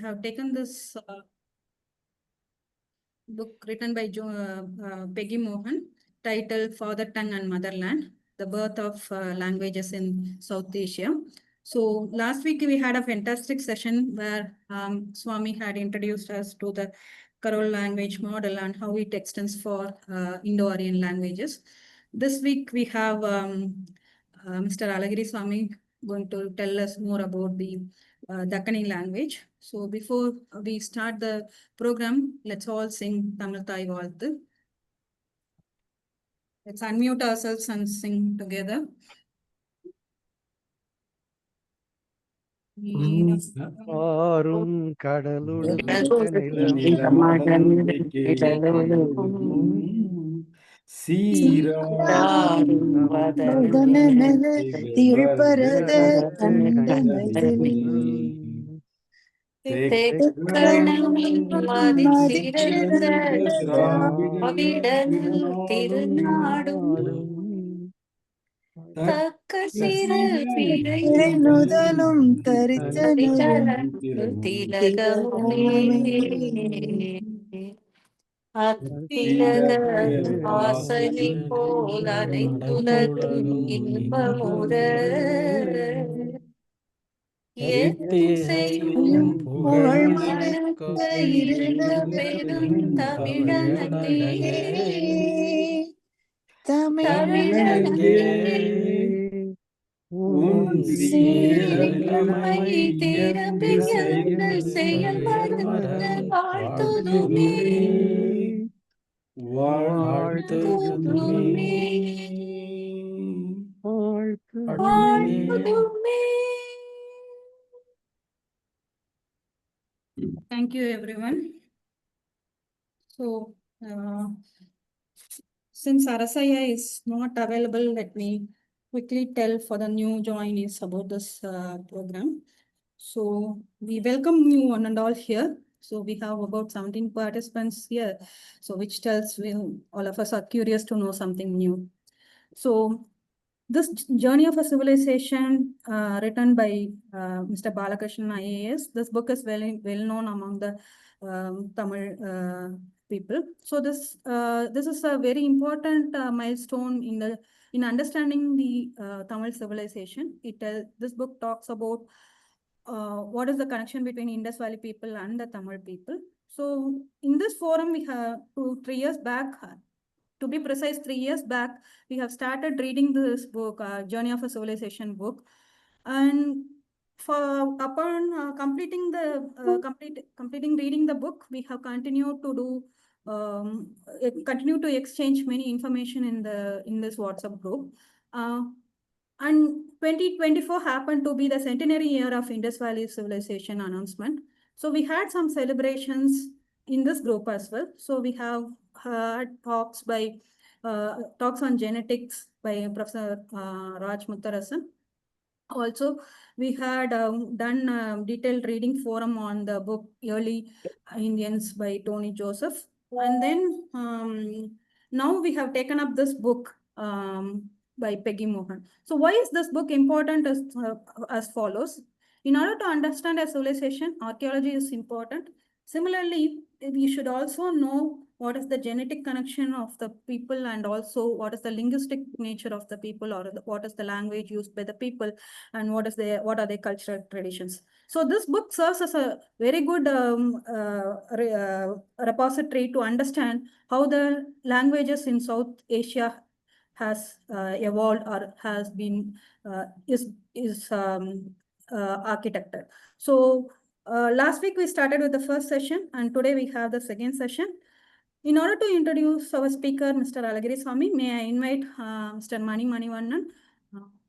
have taken this book written by Peggy Mohan, titled Father Tongue and Motherland, The Birth of Languages in South Asia. So last week we had a fantastic session where Swami had introduced us to the Karol language model and how it extends for Indo-Aryan languages. This week we have Mr. Alagiriswami going to tell us more about the Dakkani language. So before we start the program, let's all sing Tamil Thai Valthu. Let's unmute ourselves and sing together. ஆரும் கடலுடன் முதலும் தரிச்சனும் வாசனை போல் அனைத்துலகும் இன்பமுற எத்தையும் புகழ் மணக்க இருந்த பெரும் தமிழனே தமிழனே உன் சீரமை திறம்பி செயல் மறந்த வாழ்த்துதுமே வாழ்த்துதுமே வாழ்த்துதுமே. Thank you, everyone. So, since Arasaya is not available, let me quickly tell for the new joinees about this program. So, we welcome you one and all here. So, we have about 17 participants here. So, which tells all of us are curious to know something new. So, this Journey of a Civilization, written by Mr. Balakrishnan IAS, this book is well known among the Tamil people. So this is a very important milestone in understanding the Tamil civilization. This book talks about what is the connection between Indus Valley people and the Tamil people. So in this forum, we have 3 years back. To be precise, 3 years back, we have started reading this book, Journey of a Civilization book. And upon completing reading the book, we have continued to exchange many information in this WhatsApp group. And 2024 happened to be the centenary year of Indus Valley Civilization announcement. So we had some celebrations in this group as well. So we have heard talks on genetics by Professor Raj Muttarasan. Also, we had done detailed reading forum on the book Early Indians by Tony Joseph. And then now we have taken up this book by Peggy Mohan. So why is this book important as follows? In order to understand a civilization, archaeology is important. Similarly, we should also know what is the genetic connection of the people and also what is the linguistic nature of the people, or what is the language used by the people, and what are their cultural traditions. So this book serves as a very good repository to understand how the languages in South Asia has evolved or has been architected. So last week we started with the first session, and today we have the second session. In order to introduce our speaker, Mr. Alagiriswami, may I invite Mr. Mani Manivannan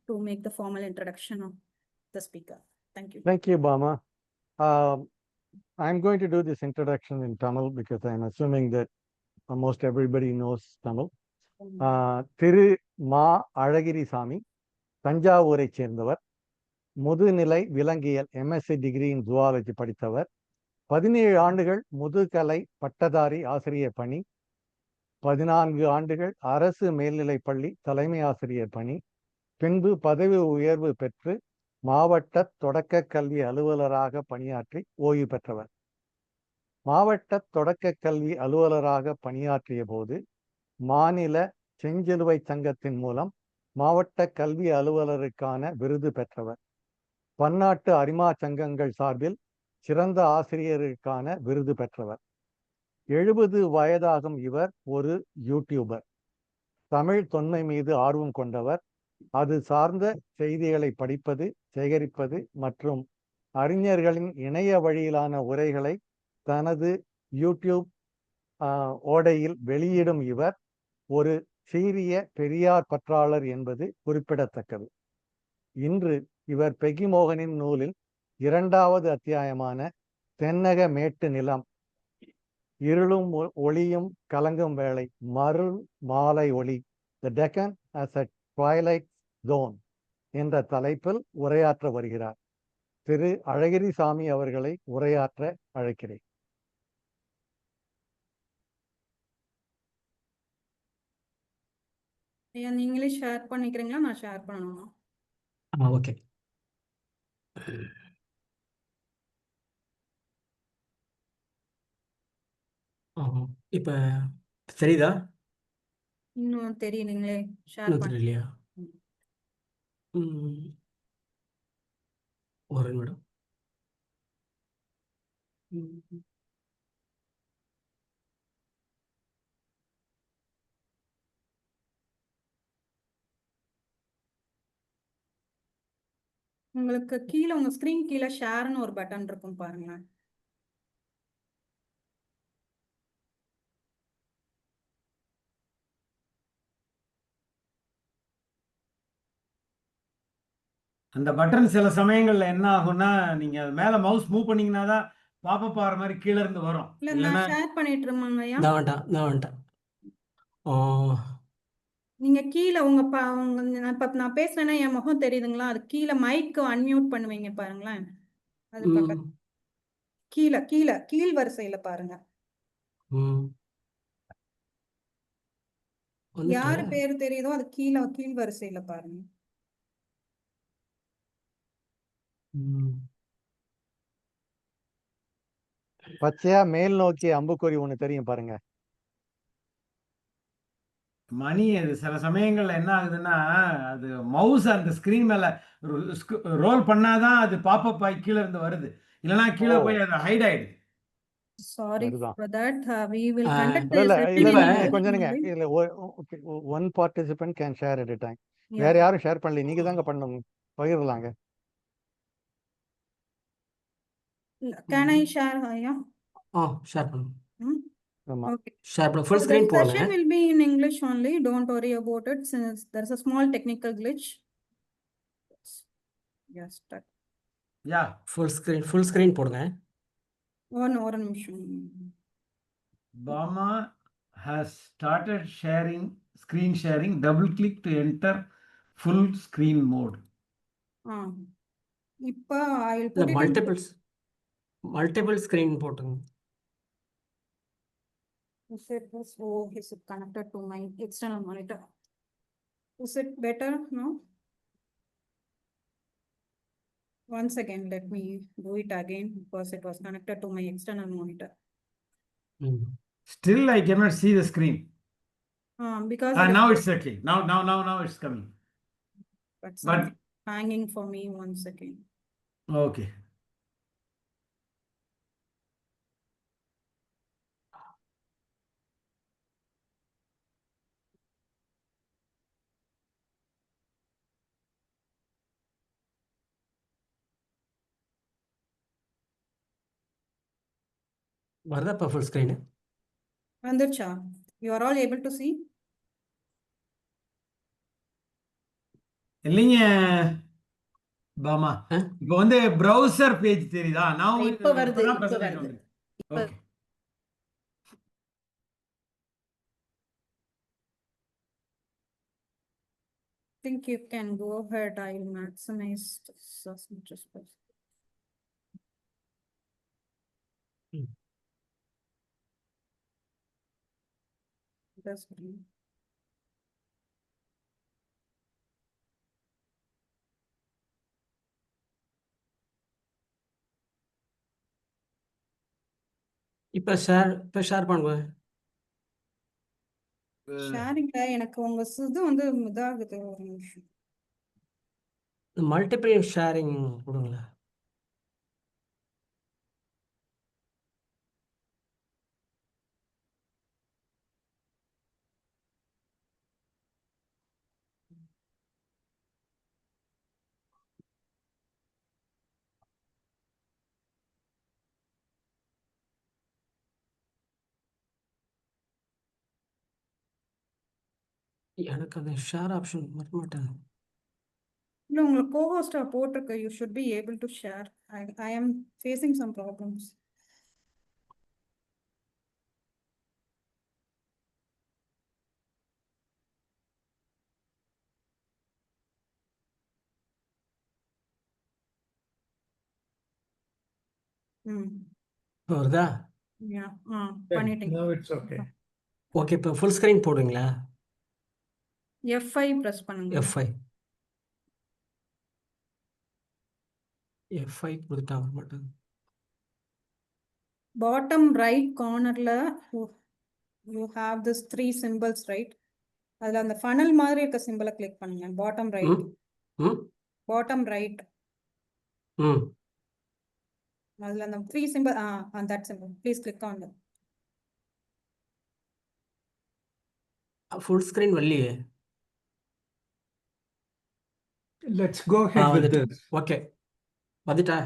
to make the formal introduction of the speaker. Thank you. Thank you, Bama. I'm going to do this introduction in Tamil because I'm assuming that almost everybody knows Tamil. திரு மா அழகிரிசாமி தஞ்சாவூரை சேர்ந்தவர், முதுநிலை விலங்கியல் MSc degree in zoology படித்தவர், 17 ஆண்டுகள் முதுகலை பட்டதாரி ஆசிரியர் பணி, 14 ஆண்டுகள் அரசு மேல்நிலைப் பள்ளி தலைமை ஆசிரியர் பணி, பின்பு பதவி உயர்வு பெற்று மாவட்ட தொடக்க கல்வி அலுவலராக பணியாற்றி ஓய்வு பெற்றவர். மாவட்ட தொடக்க கல்வி அலுவலராக பணியாற்றிய போது மாநில செஞ்சிலுவை சங்கத்தின் மூலம் மாவட்ட கல்வி அலுவலருக்கான விருது பெற்றவர். பன்னாட்டு அரிமா சங்கங்கள் சார்பில் சிறந்த ஆசிரியருக்கான விருது பெற்றவர். 70 வயதாகும் இவர் ஒரு யூடியூபர். தமிழ் தொன்மை மீது ஆர்வம் கொண்டவர். அது சார்ந்த செய்திகளை படிப்பது, சேகரிப்பது மற்றும் அறிஞர்களின் இணைய வழியிலான உரைகளை தனது யூடியூப் ஓடையில் வெளியிடும் இவர் ஒரு சீரிய பெரியார் பற்றாளர் என்பது குறிப்பிடத்தக்கது. இன்று இவர் பெகிமோகனின் நூலில் 2வது அத்தியாயமான தென்னக மேட்டு நிலம், இருளும் ஒளியும் கலங்கும் வேளை, மருள் மாலை ஒளி, த Deccan as a twilight zone என்ற தலைப்பில் உரையாற்ற வருகிறார். திரு அழகிரிசாமி அவர்களை உரையாற்ற அழைக்கிறேன். ஐயா நீங்களே ஷேர் பண்ணிக்கிறீங்களா, நான் ஷேர் பண்ணணுமா? ஓகே. இப்ப தெரியுதா? இன்னும் தெரியலீங்களே, ஷேர் இன்னும் பண்ண. தெரியலையா? ஒரு நிமிடம். உங்களுக்கு கீழே உங்க ஸ்கிரீன் கீழே ஷேர்னு ஒரு பட்டன் இருக்கும் பாருங்க. அந்த பட்டன் சில சமயங்கள்ல என்ன ஆகும்னா, நீங்க அது மேல மவுஸ் மூவ் பண்ணீங்கன்னா தான் பாப்பப் ஆற மாதிரி கீழ இருந்து வரும். இல்ல இல்லைன்னா நான் ஷேர் பண்ணிட்டு இருமாங்க ஐயா. நான் வந்துட்டேன். நீங்க கீழே உங்க நான் பேசுறேன்னா என் முகம் தெரியுதுங்களா? அது கீழே மைக் அன்மியூட் பண்ணுவீங்க பாருங்களேன். அது பக்கத்து கீழ் வரிசையில பாருங்க. யாரு பேரு தெரியுதோ அது கீழ் வரிசையில பாருங்க. பச்சையா மேல் நோக்கி அம்புக்குறி ஒண்ணு தெரியும் பாருங்க. மணி அது சில சமயங்கள்ல என்ன ஆகுதுன்னா, அது மவுஸ் அந்த ஸ்கிரீன் மேல ரோல் பண்ணாதான் அது பாப்பப் ஆகி கீழ இருந்து வருது. இல்லைன்னா கீழே போய் அது ஹைட் ஆயிடுது. Sorry அதுதான். for that. We will conduct இல்ல a இல்ல session இல்ல in கொஞ்சம் இருங்க. English. இல்ல one participant can share at a time. Yeah. வேற யாரும் ஷேர் பண்ணல, நீங்க தாங்க பண்ணணும். பகிரலாங்க. Can I share, ஐயா? ஷேர் பண்ணுங்க. ஆமா. Okay. ஷேர் பண்ணு. So ஃபுல் the ஸ்கிரீன் போடுங்க. session will be in English only. Don't worry about it since there's a small technical glitch. Yes, start. Yeah full screen போடுங்க. ஒரு நிமிஷம். Bama has started screen sharing. Double click to enter full screen mode. இப்போ I will இல்ல put it in. Multiple screen போட்டுங்க. Is it connected to my external monitor? Is it better now? Once again, let me do it again because it was connected to my external monitor. Still, I cannot see the screen. Because Now it's okay. Now it's coming. But something hanging for me. One second. Okay. வருதா இப்போ full screen? வந்துருச்சா? You are all able to see? இல்லைங்க பாமா, இப்போ வந்து browser page தெரியுதா? நான் இப்போ வருது. Okay. Think you can go ahead. I'll maximize this as much as possible. That's green. இப்போ ஷேர் பண்ணுவேன். ஷேரிங்ல எனக்கு உங்க இது வந்து இதாகுது ஒரு நிமிஷம். மல்டிபிள் ஷேரிங் கொடுங்களேன். எனக்கு அந்த ஷேர் ஆப்ஷன் வர மாட்டேன். இல்ல உங்களுக்கு கோஹோஸ்டா போட்டிருக்க, you should be able to share. I am facing some problems. வருதா? யா பண்ணிட்டீங்க. Now it's okay. ஓகே, இப்போ ஃபுல் ஸ்க்ரீன் போடுங்களா? F5 பிரஸ் பண்ணுங்க. F5 F5 கொடுத்தா வர மாட்டேன். பாட்டம் ரைட் கார்னர்ல you have this 3 symbols, right? அதுல அந்த ஃபனல் மாதிரி இருக்க சிம்பிளை கிளிக் பண்ணுங்க. Bottom right. ம் பாட்டம் ரைட். ம் அதுல அந்த 3 symbol, on that symbol please click on it. Full screen வரலையே. Let's go ahead with வந்துட்டு this. ஓகே வந்துட்டா?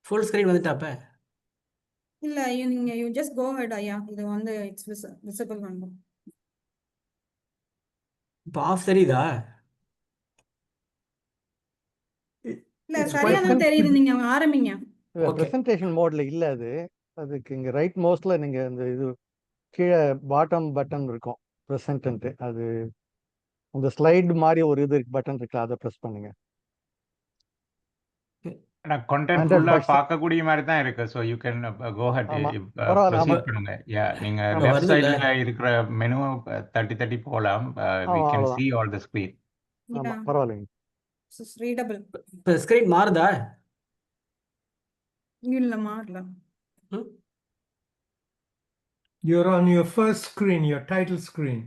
ஃபுல் ஸ்க்ரீன் வந்துட்டாப்ப? இல்ல நீங்க you just go ahead ஐயா. இது வந்து it's visible வந்து. இப்போ ஆஃப் தெரியுதா? இல்ல It's சரியா quite தான் தெரியுது, நீங்க ஆரம்பிங்க. Okay. பிரசன்டேஷன் மோட்ல இல்ல அது. அதுக்கு இங்க ரைட் மவுஸ்ல நீங்க இந்த இது கீழே பாட்டம் பட்டன் இருக்கும் ப்ரெசன்ட். அது அந்த ஸ்லைடு மாதிரி ஒரு இது பட்டன் இருக்கு, அதை ப்ரெஸ் பண்ணுங்க. content 100% ஃபுல்லா பார்க்கக்கூடிய மாதிரி தான் இருக்கு. So you can go ahead ஆமா பரவாயில்ல. ஆமா ப்ரொசீட் பண்ணுங்க. யா நீங்க ஆமா லெஃப்ட் வருதுல்ல? சைடுல இருக்கிற மெனு தட்டி தட்டி போகலாம். வி ஆமா கேன் அவ்வளவுதான். see all the screen. ஆமா Yeah, பரவாயில்லைங்க. this is readable. இப்போ ஸ்க்ரீன் மாறுதா? இல்ல மாறல. ம் You're on your first screen, your title screen.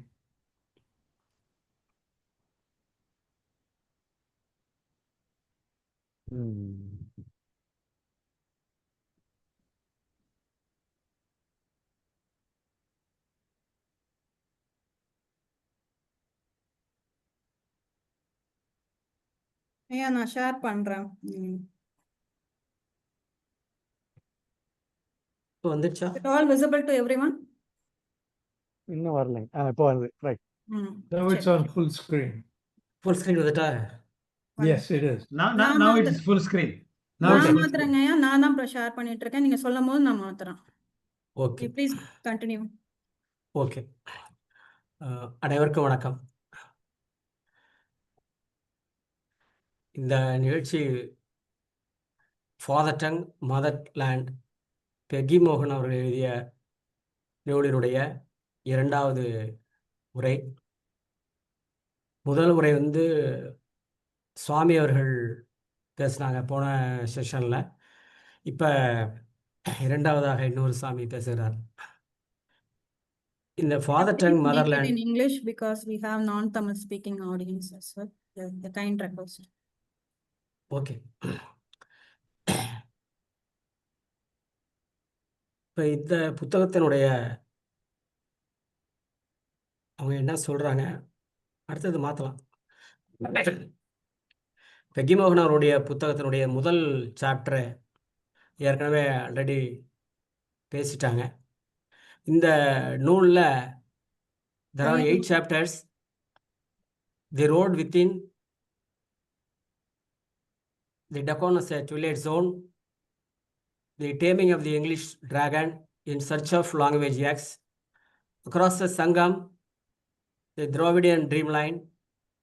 ம். ஐயா நான் ஷேர் பண்றேன். இப்போ வந்துடுச்சா? It all visible to everyone? இன்னும் வரலைங்க. இப்போ வருது. Right. Now it's on full screen. Full screen வந்துட்டா? Yes, it is. Now it's full screen. Now it's நான் full screen. மாத்துறேங்க ஐயா. நான் தான் ஷேர் பண்ணிட்டு இருக்கேன். நீங்க சொல்லும் போது நான் மாத்துறேன். Okay please continue. ஓகே. அனைவருக்கும் வணக்கம். இந்த நிகழ்ச்சி ஃபாதர் டங் மதர்லேண்ட் பெகி மோகன் அவர்கள் எழுதிய நூலினுடைய 2வது உரை. முதல் உரை வந்து சுவாமி அவர்கள் பேசுனாங்க போன செஷனில். இப்போ 2வதாக இன்னொரு சாமி பேசுகிறார். இந்த father tongue Make it motherland in English because we have non-Tamil speaking audience as well. The kind request. Okay. இப்போ இந்த புத்தகத்தினுடைய அவங்க என்ன சொல்கிறாங்க, அடுத்தது மாற்றலாம். பெகி மோகன் அவருடைய புத்தகத்தினுடைய முதல் சாப்டரை ஏற்கனவே ஆல்ரெடி பேசிட்டாங்க. இந்த நூலில் there are 8 chapters. The road within, the Dakonas twilight zone, the taming of the English dragon, in search of language X, across the Sangam, the Dravidian dreamline,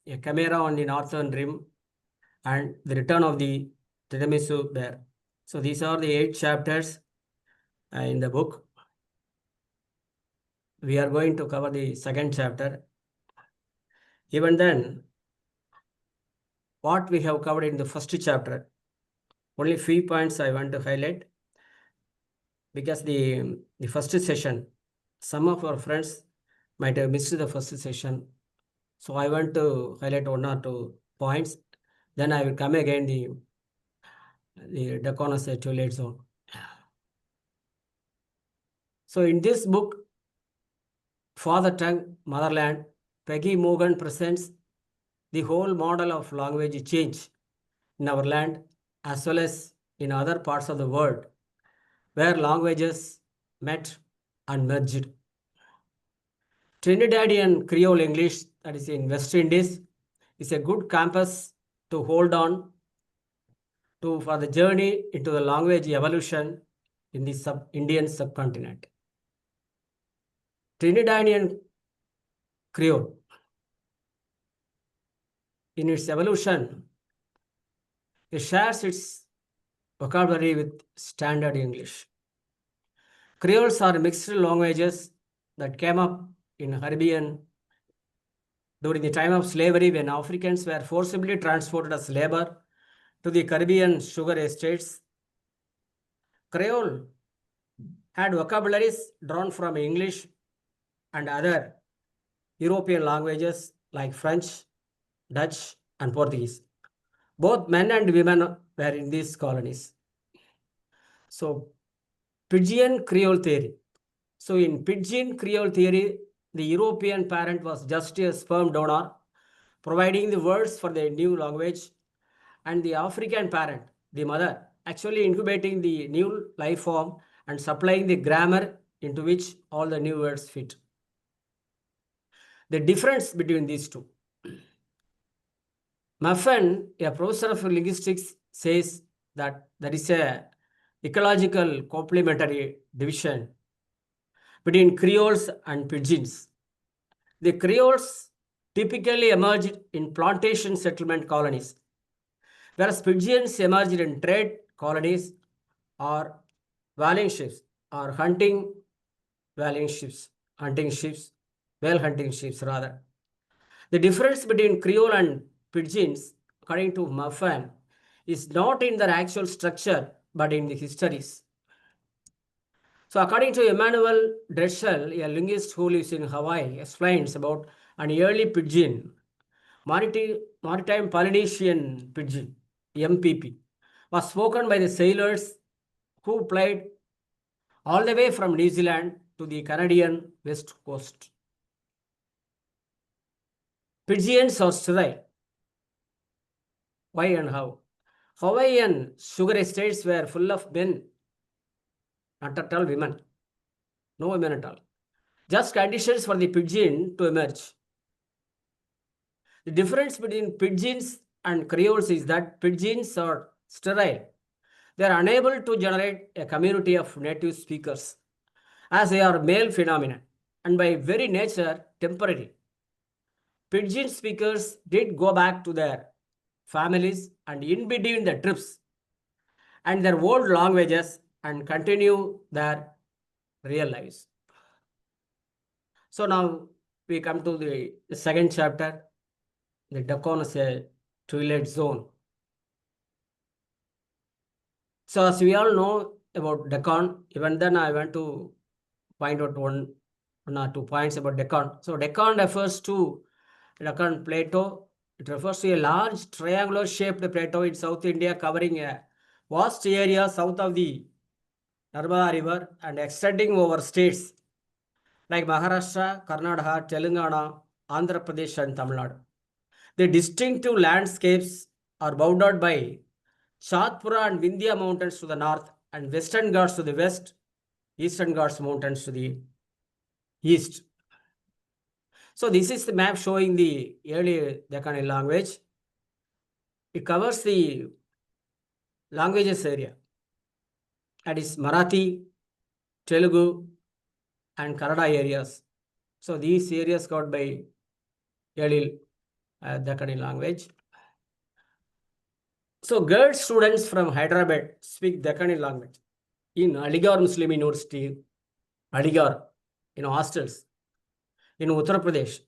a chimera on the northern rim, and the return of the Tiramisu bear. So these are the 8 chapters in the book. We are going to cover the second chapter. Even then, what we have covered in the first chapter, only few points I want to highlight. because the first session, some of our friends might have missed the first session. So I want to highlight one or two points. Then I will come again the Dacona's twilight zone. So in this book, Father Tongue, Motherland, Peggy Morgan presents the whole model of language change in our land as well as in other parts of the world where languages met and merged. Trinidadian Creole English, that is in West Indies, is a good campus to hold on to for the journey into the language evolution in the Indian subcontinent. Trinidadian Creole, in its evolution, it shares its vocabulary with standard English. Creoles are mixed languages that came up in Caribbean during the time of slavery when Africans were forcibly transported as labor to the Caribbean sugar estates. Creole had vocabularies drawn from English and other European languages like French, Dutch, and Portuguese. Both men and women were in these colonies. So, Pidgin Creole theory. So, in Pidgin Creole theory, the European parent was just a sperm donor, providing the words for the new language, and the African parent, the mother, actually incubating the new life form and supplying the grammar into which all the new words fit. The difference between these two. Muffin, a professor of linguistics, says that there is a ecological complementary division between Creoles and Pidgins. The Creoles typically emerged in plantation settlement colonies, whereas Pidgins emerged in trade colonies or whaling ships or hunting ships rather. The difference between Creole and Pidgins, according to Muffin, is not in their actual structure, but in the histories. So according to Emmanuel Dreschel, a linguist who lives in Hawaii, explains about an early Pidgin, Maritime Polynesian Pidgin, MPP, was spoken by the sailors who played all the way from New Zealand to the Canadian west coast. Pidgins are sterile. Why and how? Hawaiian sugar estates were full of men, not at all women. No women at all. Just conditions for the Pidgin to emerge. The difference between Pidgins and Creoles is that Pidgins are sterile. They are unable to generate a community of native speakers as they are male phenomena and by very nature temporary. Pidgin speakers did go back to their families and in between the trips and their old languages and continue their real lives. So now we come to the second chapter, the Dacona's twilight zone. So as we all know about Deccan, even then I want to point out one or two points about Deccan. So Deccan refers to Deccan plateau. It refers to a large triangular shaped plateau in South India covering a vast area south of the Narmada River and extending over states like Maharashtra, Karnataka, Telangana, Andhra Pradesh and Tamil Nadu. The distinctive landscapes are bounded by Satpura and Vindhya mountains to the north and Western Ghats to the west, Eastern Ghats mountains to the east. So this is the map showing the early Deccani language. It covers the languages area. That is Marathi, Telugu, and Kannada areas. So these areas covered by early Deccani language. So girl students from Hyderabad speak Deccani language in Aligarh Muslim University, Aligarh, hostels in Uttar Pradesh.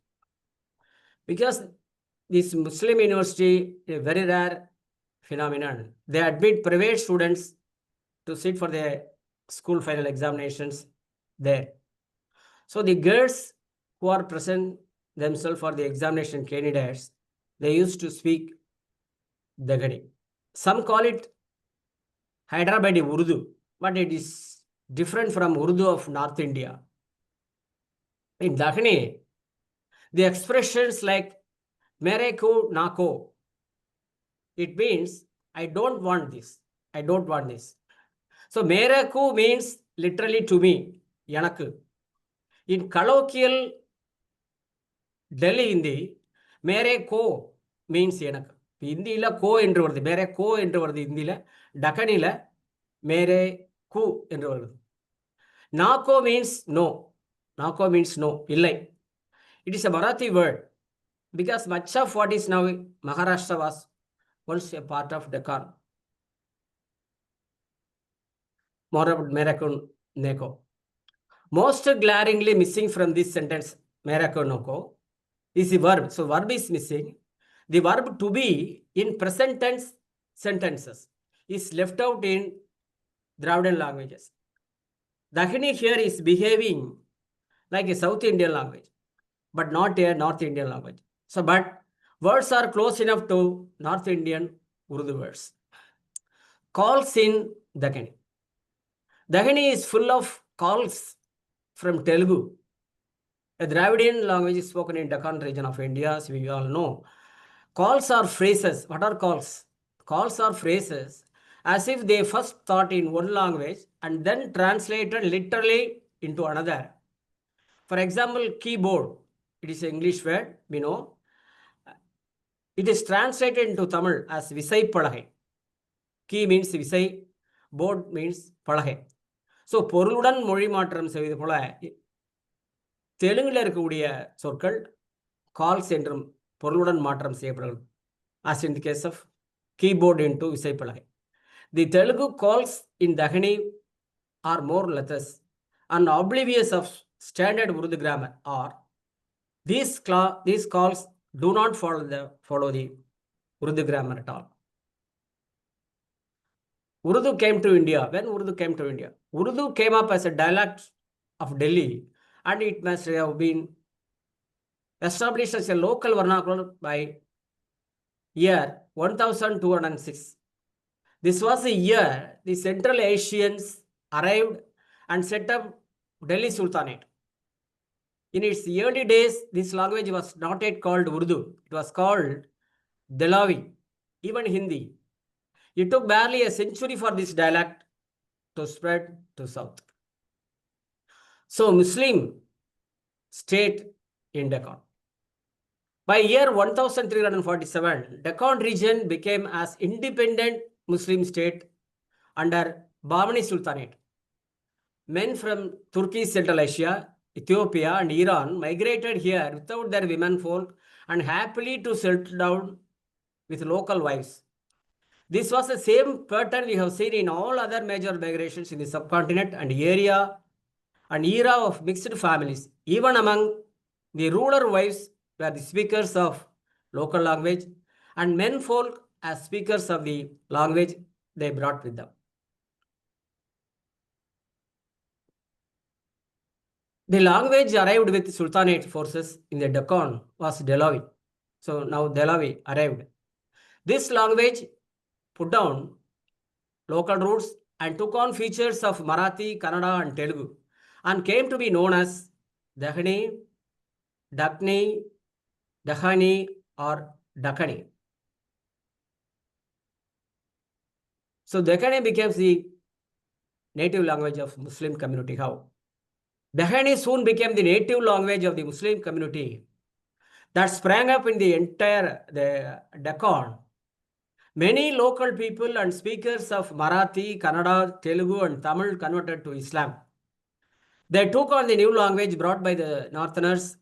Because this Muslim university is a very rare phenomenon. They admit private students to sit for the school final examinations there. So the girls who are present themselves for the examination candidates, they used to speak Dakhini. Some call it Hyderabadi Urdu, but it is different from Urdu of North India. In Dakhini, the expressions like mere ko na ko, it means I don't want this. I don't want this. So mere ko means literally to me, yanakku. In colloquial Delhi Hindi, mere ko means yanakku. Hindila ko என்று வருது, mere ko என்று வருது ஹிந்தியில, டக்கனில mere ku என்று வருது. Nako means no. Nako means no, illai. It is a Marathi word because much of what is now Maharashtra was once a part of Deccan. More about Merako Neko. Most glaringly missing from this sentence, Merako Noko, is the verb. So verb is missing. The verb to be in present tense sentences is left out in Dravidian languages. Dakhini here is behaving like a South Indian language, but not a North Indian language. So, but words are close enough to North Indian Urdu words. Calls in Dakhini. Dakhini is full of calls from Telugu. A Dravidian language is spoken in Deccan region of India, as we all know. Calls are phrases. What are calls? Calls are phrases as if they first thought in one language and then translated literally into another. For example, keyboard. It is an English word, we know. It is translated into Tamil as Visai Palagai. Key means Visai, board means Palagai. So, பொருளுடன் மொழி மாற்றம் செய்வது போல தெலுங்குல இருக்கக்கூடிய சொற்கள் calls என்றும் பொருளுடன் மாற்றம் செய்யப்படுகிறது. As in the case of keyboard into Visai Palagai. The Telugu calls in Dakhini are more letters and oblivious of standard Urdu grammar, or these calls do not follow the Urdu grammar at all. Urdu came to India. When Urdu came to India? Urdu came up as a dialect of Delhi, and it must have been established as a local vernacular by year 1206. This was the year the Central Asians arrived and set up Delhi Sultanate. In its early days, this language was not yet called Urdu. It was called Delavi, even Hindi. It took barely a century for this dialect to spread to south. So, Muslim state in Deccan. By year 1347, Deccan region became as independent Muslim state under Bahmani Sultanate. Men from Turkey, Central Asia, Ethiopia and Iran migrated here without their women folk and happily to settle down with local wives. This was the same pattern we have seen in all other major migrations in the subcontinent and era of mixed families. Even among the ruler wives were the speakers of local language and men folk as speakers of the language they brought with them. The language arrived with Sultanate forces in the Deccan was Delavi. So now Delavi arrived. This language put down local roots and took on features of Marathi, Kannada and Telugu and came to be known as Dakhini, Dakhni, Dakhani or Dakhani. So Dakhani becomes the native language of Muslim community. How? Dakhani soon became the native language of the Muslim community that sprang up in the entire Deccan. Many local people and speakers of Marathi, Kannada, Telugu and Tamil converted to Islam. They took on the new language brought by the Northerners.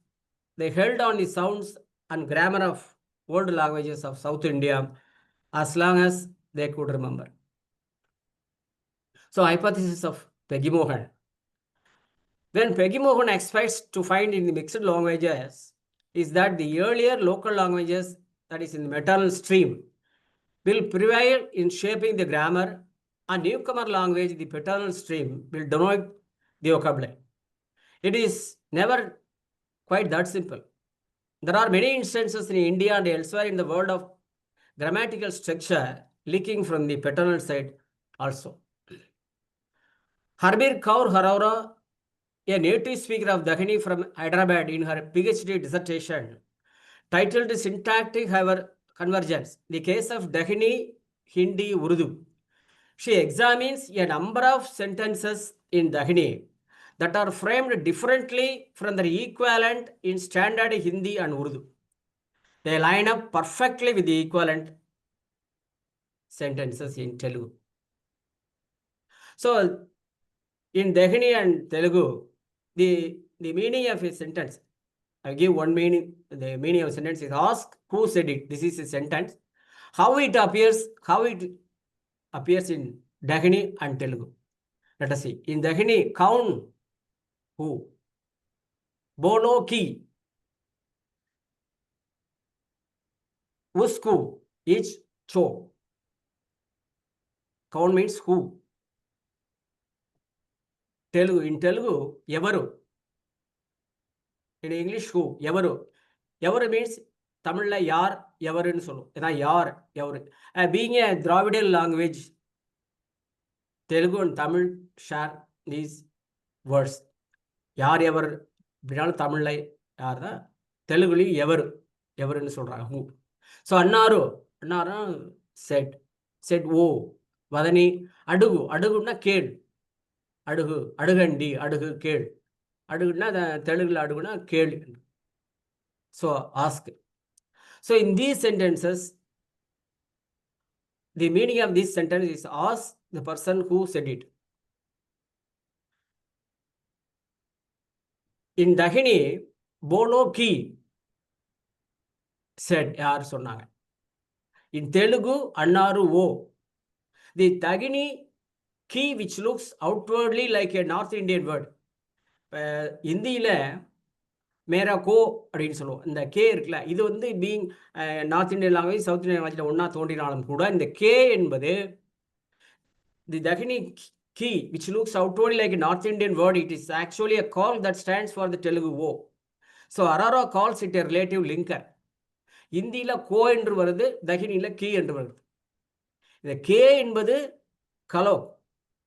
They held on the sounds and grammar of old languages of South India as long as they could remember. So, hypothesis of Peggy Mohan. When Peggy Mohan expects to find in the mixed languages is that the earlier local languages, that is in the maternal stream, will prevail in shaping the grammar A newcomer language, the paternal stream will denote the vocabulary. It is never quite that simple. There are many instances in India and elsewhere in the world of grammatical structure leaking from the paternal side also. Harbir Kaur Haraura, a native speaker of Dakhini from Hyderabad, in her PhD dissertation titled Syntactic Convergence, the case of Dakhini, Hindi, Urdu. She examines a number of sentences in Dakhini that are framed differently from their equivalent in standard Hindi and Urdu. They line up perfectly with the equivalent sentences in Telugu. So, in Dakhini and Telugu, the meaning of a sentence, I give one meaning. The meaning of a sentence is ask who said it. This is a sentence. How it appears in Dakhini and Telugu. Let us see. In Dakhini, kaun who? Bolo ki. Usku is cho. Kaun means who. Telugu, in Telugu, evaru. In English, who? Evaru. Evaru means Tamil yar, evaru nu sollu. Ena yar, evaru. Being a Dravidian language, Telugu and Tamil share these words. Yar ever, Brinal Tamil yar da. Telugu evaru nu solra. Who? So Annaru said oh, Vadani, adugu na ked. Adugu, adugandi, adugu ked. Aduguna the Telugu aduguna ked. So ask. So in these sentences, the meaning of this sentence is ask the person who said it. In Dakhini, Bolo ki said, yaar sonnaga. In Telugu, Annaru o. The Dakhini ki, which looks outwardly like a North Indian word. Hindi Mera ko அப்படின்னு சொல்லுவோம். இந்த K இருக்குல்ல, இது வந்து being north Indian language south Indian லாங்குவேஜில் ஒன்றா தோன்றினாலும் கூட இந்த கே என்பது தி Dakhini key, which looks outwardly like a North Indian word, it is actually a call that stands for the Telugu O. So Arara calls it a relative linker. இந்தியில் கோ என்று வருது, Dakhiniயில் key என்று வருது. இந்த கே என்பது கலோ,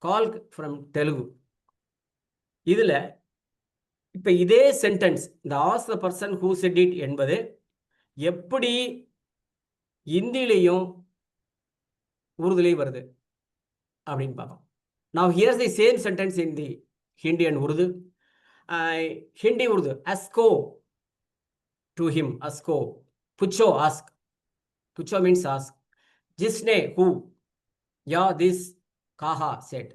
call from Telugu. இதில் இப்போ இதே சென்டென்ஸ், இந்த ask the person who set it என்பது எப்படி இந்தியிலையும் உருதுலையும் வருது அப்படின்னு பார்ப்போம். Now here's the same sentence in the Hindi and Urdu. Hindi Urdu, asko to him, asko. Pucho, ask. Pucho means ask. Jisne, who. Ya, this, kaha, said.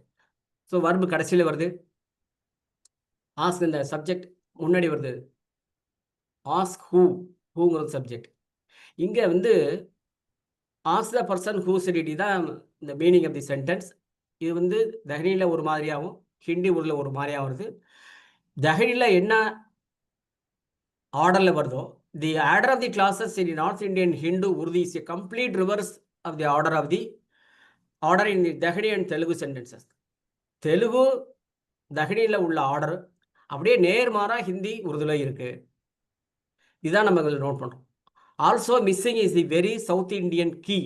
So verb கடைசியில் வருது. Ask in the subject முன்னாடி வருது. Ask who, whoங்கிறது subject. இங்கே வந்து ask the person who said it தான் the meaning of the sentence. இது வந்து Dakhiniயில் ஒரு மாதிரியாகவும் ஹிந்தி ஊரில் ஒரு மாதிரியாகவும் வருது. Dakhiniயில் என்ன ஆர்டரில் வருதோ, the order of the classes in North Indian Hindu Urdu is a complete reverse of the order in the Dakhini and Telugu sentences. Telugu Dakhiniயில் உள்ள ஆர்டர் அப்படியே நேர்மாறா ஹிந்தி உருதுல இருக்கு. இதான் நம்ம இதில் நோட் பண்ணுறோம். Also missing is the very South Indian key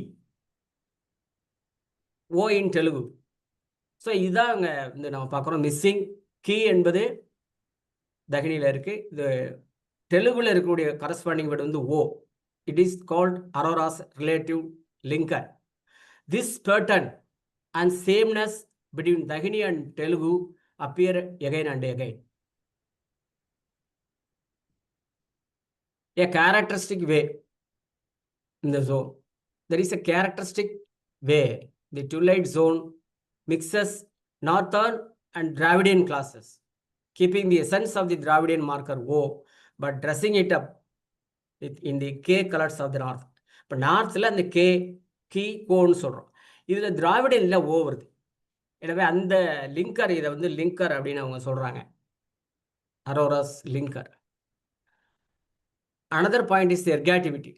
o in Telugu. So இதுதான் அங்கே வந்து நம்ம பார்க்குறோம். மிஸ்ஸிங் கீ என்பது Dakhiniயில் இருக்குது. இது தெலுங்குல இருக்கக்கூடிய கரஸ்பாண்டிங் வேர்டு வந்து ஓ. It is called Aurora's relative linker. This pattern and sameness between Dakhini and Telugu appear again and again. A characteristic way in the zone. There is a characteristic way the twilight zone mixes northern and Dravidian classes, keeping the essence of the Dravidian marker O, but dressing it up in the K colors of the north. இப்போ நார்த்தில் அந்த K key கோன்னு சொல்கிறோம். இதில் திராவிடியனில் ஓ வருது. எனவே அந்த linker, இதை வந்து லிங்கர் அப்படின்னு அவங்க சொல்கிறாங்க. Aurora's linker. Another point is the ergativity.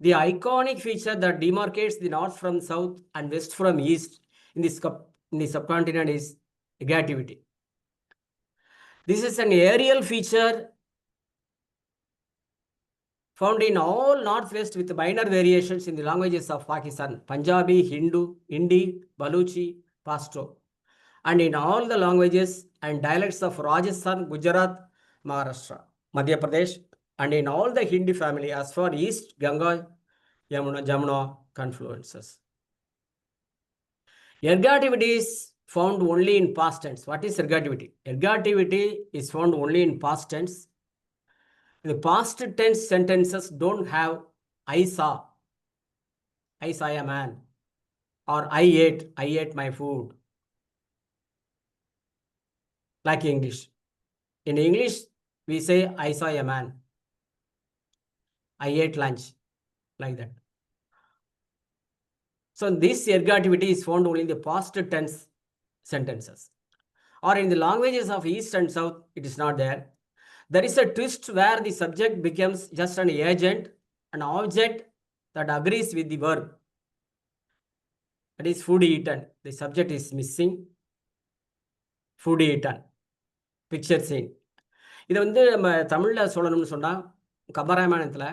The iconic feature that demarcates the north from south and west from east in the subcontinent is ergativity. This is an aerial feature found in all northwest with minor variations in the languages of Pakistan, Punjabi, Hindu, Hindi, Baluchi, Pashto, and in all the languages and dialects of Rajasthan, Gujarat, Maharashtra, Madhya Pradesh, and in all the Hindi family as far east Ganga, Jamuna confluences. Ergativity is found only in past tense. What is ergativity? Ergativity is found only in past tense. The past tense sentences don't have I saw a man, or I ate my food, like English. In English, we say I saw a man, I ate lunch, like that. So this ergativity is found only in the past tense sentences. Or in the languages of East and South, it is not there. There is a twist where the subject becomes just an agent, an object that agrees with the verb. That is food eaten. The subject is missing. Food eaten. Picture scene. இதை நம்ம தமிழில் சொல்லணும்னு சொன்னால் கம்பராமாயணத்தில்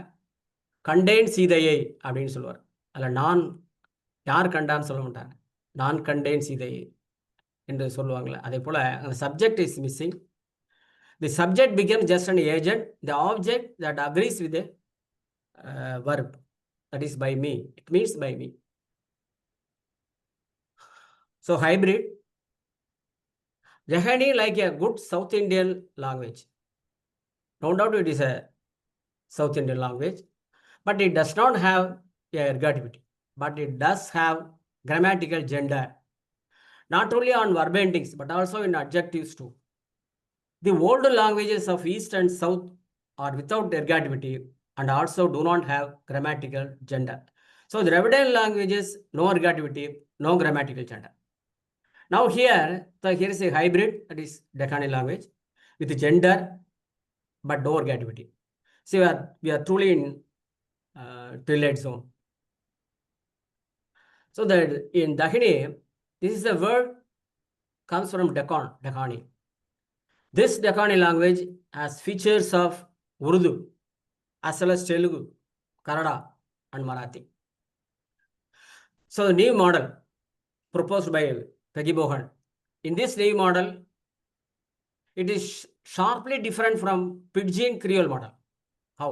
கண்டேன் சீதையை அப்படின்னு சொல்லுவார். அதில் நான் யார் கண்டான்னு சொல்ல மாட்டாங்க, நான் கண்டேன் சீதையை என்று சொல்லுவாங்களே. அதே போல் அந்த subject is missing. The subject becomes just an agent, the object that agrees with the verb. That is by me. It means by me. So hybrid. Jahani like a good South Indian language. No doubt it is a South Indian language, but it does not have a ergativity. But it does have grammatical gender. Not only on verb endings, but also in adjectives too. The old languages of East and South are without ergativity and also do not have grammatical gender. So the Dravidian languages, no ergativity, no grammatical gender. Now here is a hybrid, that is Deccani language, with gender but no ergativity. So we are truly in twilight zone. So that in Dakhini, this is a word comes from Deccani. This Deccani language has features of Urdu, as well as Telugu, Kannada, and Marathi. So the new model proposed by Peggy Bohan. In this new model, it is sharply different from Pidgin Creole model. How?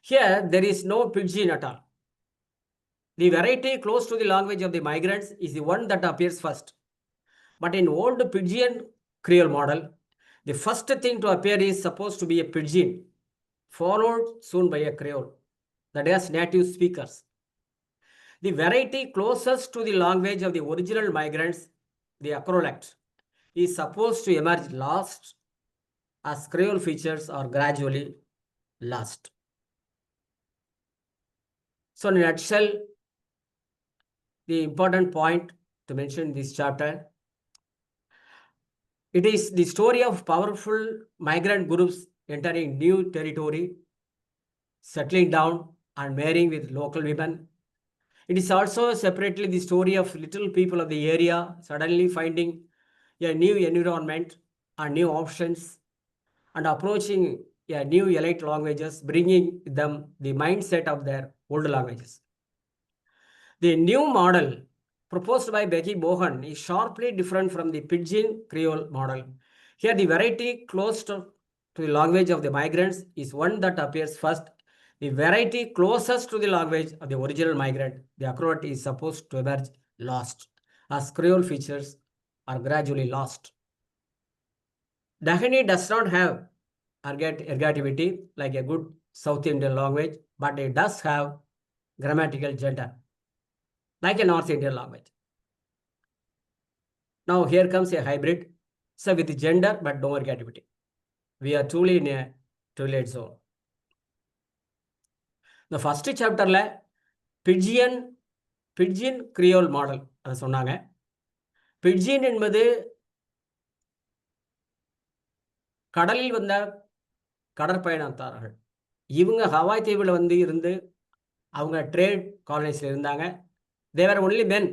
Here, there is no Pidgin at all. The variety close to the language of the migrants is the one that appears first. But in old Pidgin Creole model, the first thing to appear is supposed to be a Pidgin, followed soon by a Creole, that is native speakers. The variety closest to the language of the original migrants, the acrolect, is supposed to emerge last as Creole features are gradually lost. So in a nutshell, the important point to mention in this chapter, it is the story of powerful migrant groups entering new territory, settling down and marrying with local women. It is also separately the story of little people of the area suddenly finding a new environment and new options and approaching a new elite languages, bringing them the mindset of their old languages. The new model proposed by Peggy Bohan is sharply different from the Pidgin Creole model. Here, the variety close to the language of the migrants is one that appears first. The variety closest to the language of the original migrant, the acrolect, is supposed to emerge last, as Creole features are gradually lost. Dakhini does not have ergativity like a good South Indian language, but it does have grammatical gender, like a North Indian language. Now here comes a hybrid, so with gender but no ergativity. We are truly in a twilight zone. The first chapter la Pidgin Creole model அதை சொன்னாங்க. Pidgin என்பது கடலில் வந்த கடற்பயணத்தாரர்கள். இவங்க Hawaii தீவில் இருந்து அவங்க trade காலனிஸ்ல இருந்தாங்க. They were only men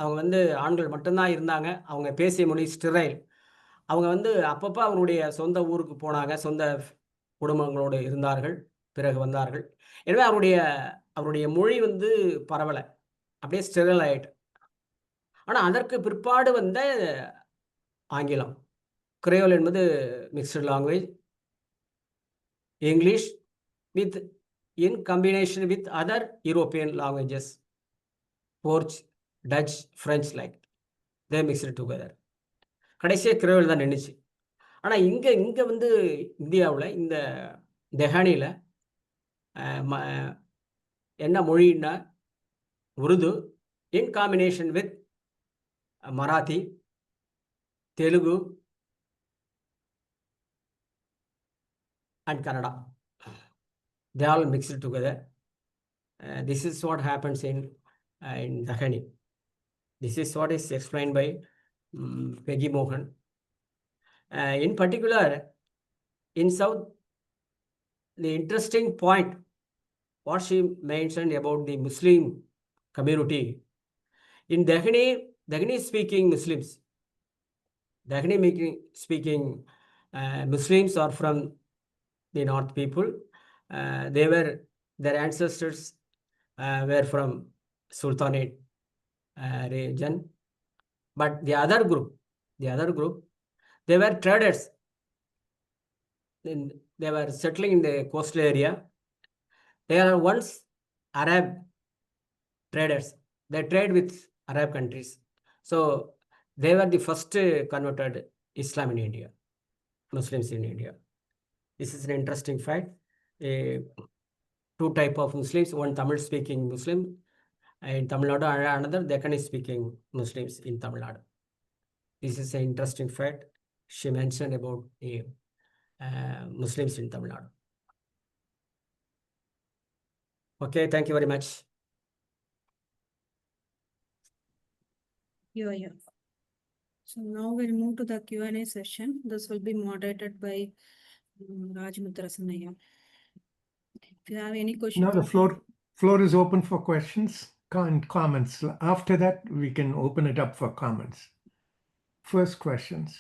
அவங்க வந்து ஆண்கள் மட்டும்தான் இருந்தாங்க. அவங்க பேசிய மொழி ஸ்டிரைல். அவங்க வந்து அப்பப்போ அவருடைய சொந்த ஊருக்கு போனாங்க, சொந்த குடும்பங்களோடு இருந்தார்கள், பிறகு வந்தார்கள். எனவே அவருடைய மொழி வந்து பரவலை, அப்படியே ஸ்டெரல் ஆயிட்டு. ஆனால் அதற்கு பிற்பாடு வந்த ஆங்கிலம், கிரையோல் என்பது mixed language, English with in combination with other European languages, Porch, Dutch, French, like they mixed together. கடைசியாக கிரையோல் தான் நின்றுச்சு. ஆனால் இங்கே வந்து இந்தியாவில் இந்த தெஹானியில் என்ன மொழின்னா Urdu in combination with Marathi, Telugu and Kannada. They all mixed together. This is what happens in Dakhani. This is what is explained by Peggy Mohan. In particular, in South, the interesting point, what she mentioned about the Muslim community. In Dakhani speaking Muslims, speaking Muslims are from the North people. Their ancestors were from Sultanate region. But the other group, they were traders. Then they were settling in the coastal area. They are once Arab traders. They trade with Arab countries. So they were the first converted Islam in India, Muslims in India. This is an interesting fact. Two type of Muslims, one Tamil speaking Muslim in Tamil Nadu, another Deccani speaking Muslims in Tamil Nadu. This is an interesting fact she mentioned about the Muslims in Tamil Nadu. Okay, thank you very much. Yeah. So now we'll move to the Q&A session. This will be moderated by Rajmutrasanaya. If you have any questions. Now the floor is open for questions and comments. After that, we can open it up for comments. First questions.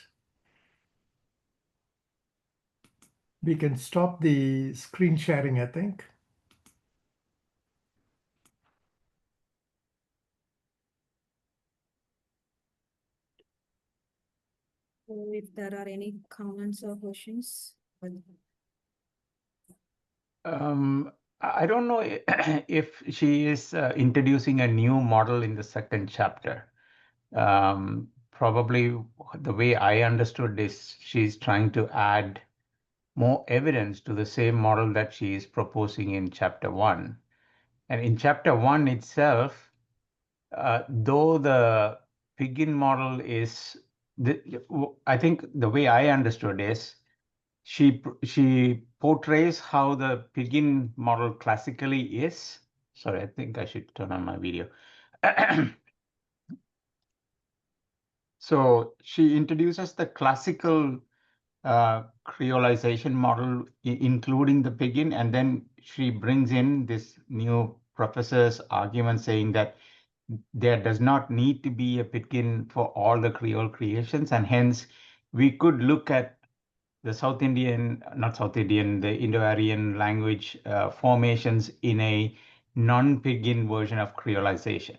We can stop the screen sharing, I think. So if there are any comments or questions. I don't know if she is introducing a new model in the second chapter. Probably the way I understood this, she's trying to add more evidence to the same model that she is proposing in chapter 1. And in chapter 1 itself, though the Pigin model is, I think the way I understood is, she portrays how the Pigin model classically is. Sorry, I think I should turn on my video. So she introduces the classical creolization model, including the Pigin, and then she brings in this new professor's argument saying that there does not need to be a Pigin for all the Creole creations, and hence we could look at the the Indo-Aryan language formations in a non-Pigin version of creolization.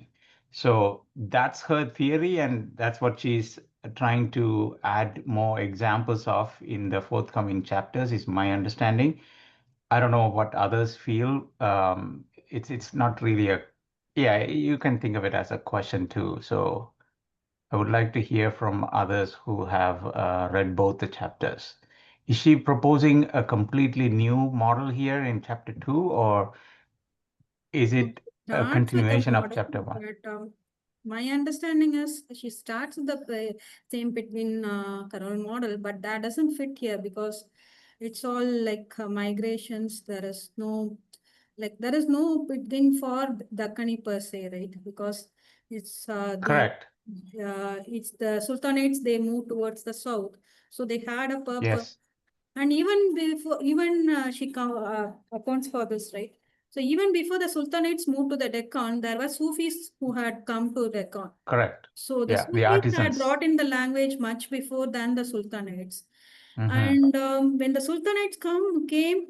So that's her theory, and that's what she's trying to add more examples of in the forthcoming chapters, is my understanding. I don't know what others feel. It's not really you can think of it as a question too. So I would like to hear from others who have read both the chapters. Is she proposing a completely new model here in chapter 2, or is it a continuation of chapter 1? But, my understanding is she starts with the same between Carol model, but that doesn't fit here because it's all like migrations. There is no Pidgin for Dakkani per se, right? Because it's Correct. it's the Sultanates, they move towards the south, so they had a purpose. Yes. And even before, she accounts for this, right? So even before the Sultanates moved to the Deccan, there were Sufis who had come to Deccan. Correct. So the Yeah, the Sufis had artisans. brought in the language much before than the Sultanates. Mhm. And when the Sultanates came,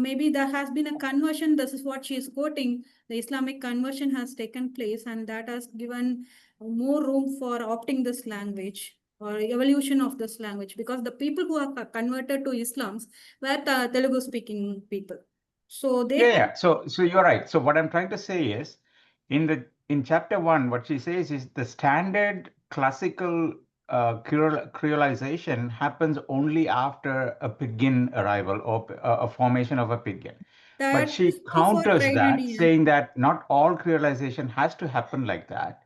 maybe there has been a conversion. This is what she is quoting. The Islamic conversion has taken place, and that has given more room for opting this language or evolution of this language, because the people who are converted to Islam were the Telugu speaking people. So they Yeah. So you're right. So what I'm trying to say is, in chapter 1, what she says is the standard classical creolization happens only after a Pidgin arrival or a formation of a Pidgin. that But she is true for counters that, Dravidian. saying that not all creolization has to happen like that.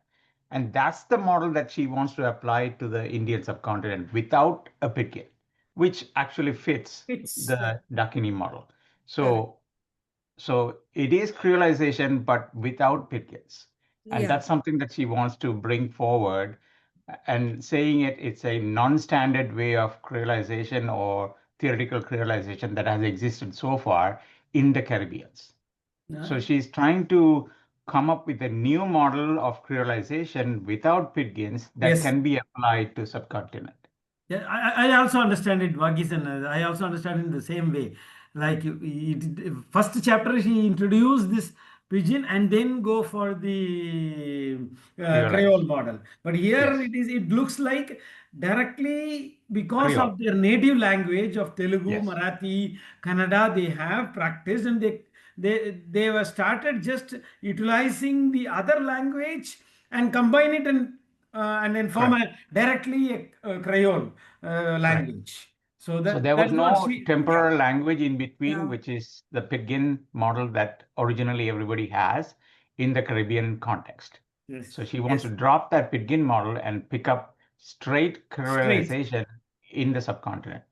And that's the model that she wants to apply to the Indian subcontinent without a Pidgin, which actually fits the Dakini model. So it is creolization, but without Pidgins. And Yeah. that's something that she wants to bring forward, and saying it's a non-standard way of creolization or theoretical creolization that has existed so far in the Caribbeans. So she's trying to come up with a new model of creolization without Pidgins that Yes. can be applied to subcontinent. Yeah, I also understand it, Vagisan. I also understand it in the same way. Like first chapter, she introduced this pidgin and then go for the Creole model. But here Yes. it looks like directly because Creole. of their native language of Telugu, Yes. Marathi, Kannada, they have practiced, and they were started just utilizing the other language and combine it and then form directly a Creole language. So So there was that's what no she. temporal language in between, Yeah. which is the Pidgin model that originally everybody has in the Caribbean context. Yes. So she wants to drop that Pidgin model and pick up straight Straight. creolization in the subcontinent.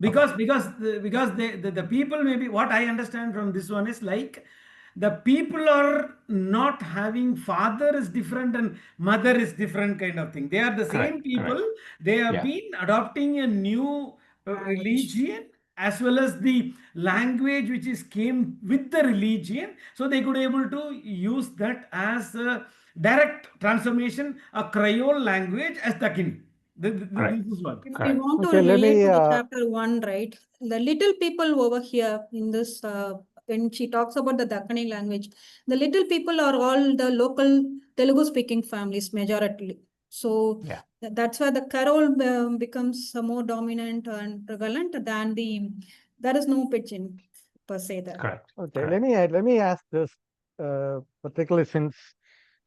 Because the people, maybe what I understand from this one is like the people are not having father is different and mother is different kind of thing. They are the same Correct, people. correct. They have Yeah. been adopting a new religion as well as the language which is came with the religion, so they could able to use that as a direct transformation, a Creole language as Dakini. Correct. This is what. If we Correct. want to Okay, let relate me, to the chapter 1, right? The little people over here in this, when she talks about the Dakkani language, the little people are all the local Telugu speaking families majority. So Yeah. that's where the Carol becomes more dominant and prevalent than there is no pidgin per se there. Correct. Okay, Correct. let me ask this, particularly since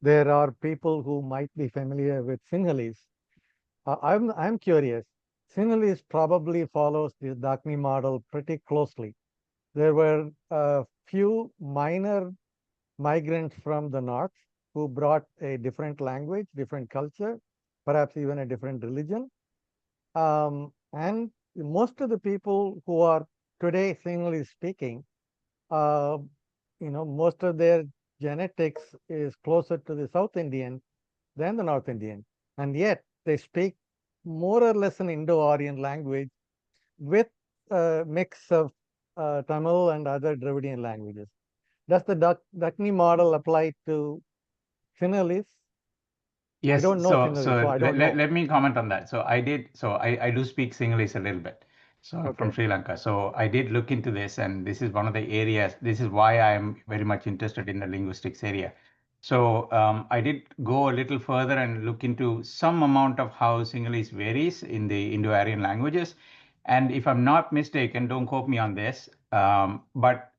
there are people who might be familiar with Sinhalese. I'm curious. Sinhalese probably follows the Dakini model pretty closely. There were a few minor migrants from the north who brought a different language, different culture, perhaps even a different religion. And most of the people who are today Sinhalese speaking, uh, most of their genetics is closer to the South Indian than the North Indian. And yet they speak more or less an Indo-Aryan language with a mix of Tamil and other Dravidian languages. Does the Dakini model apply to Sinhalese? Yes, I don't know Sinhalese, so I don't know. let me comment on that. So I do speak Sinhalese a little bit. So I'm from Okay. Sri Lanka. So I did look into this, and this is one of the areas, this is why I'm very much interested in the linguistics area. So I did go a little further and look into some amount of how Sinhalese varies in the Indo-Aryan languages. And if I'm not mistaken, don't quote me on this, but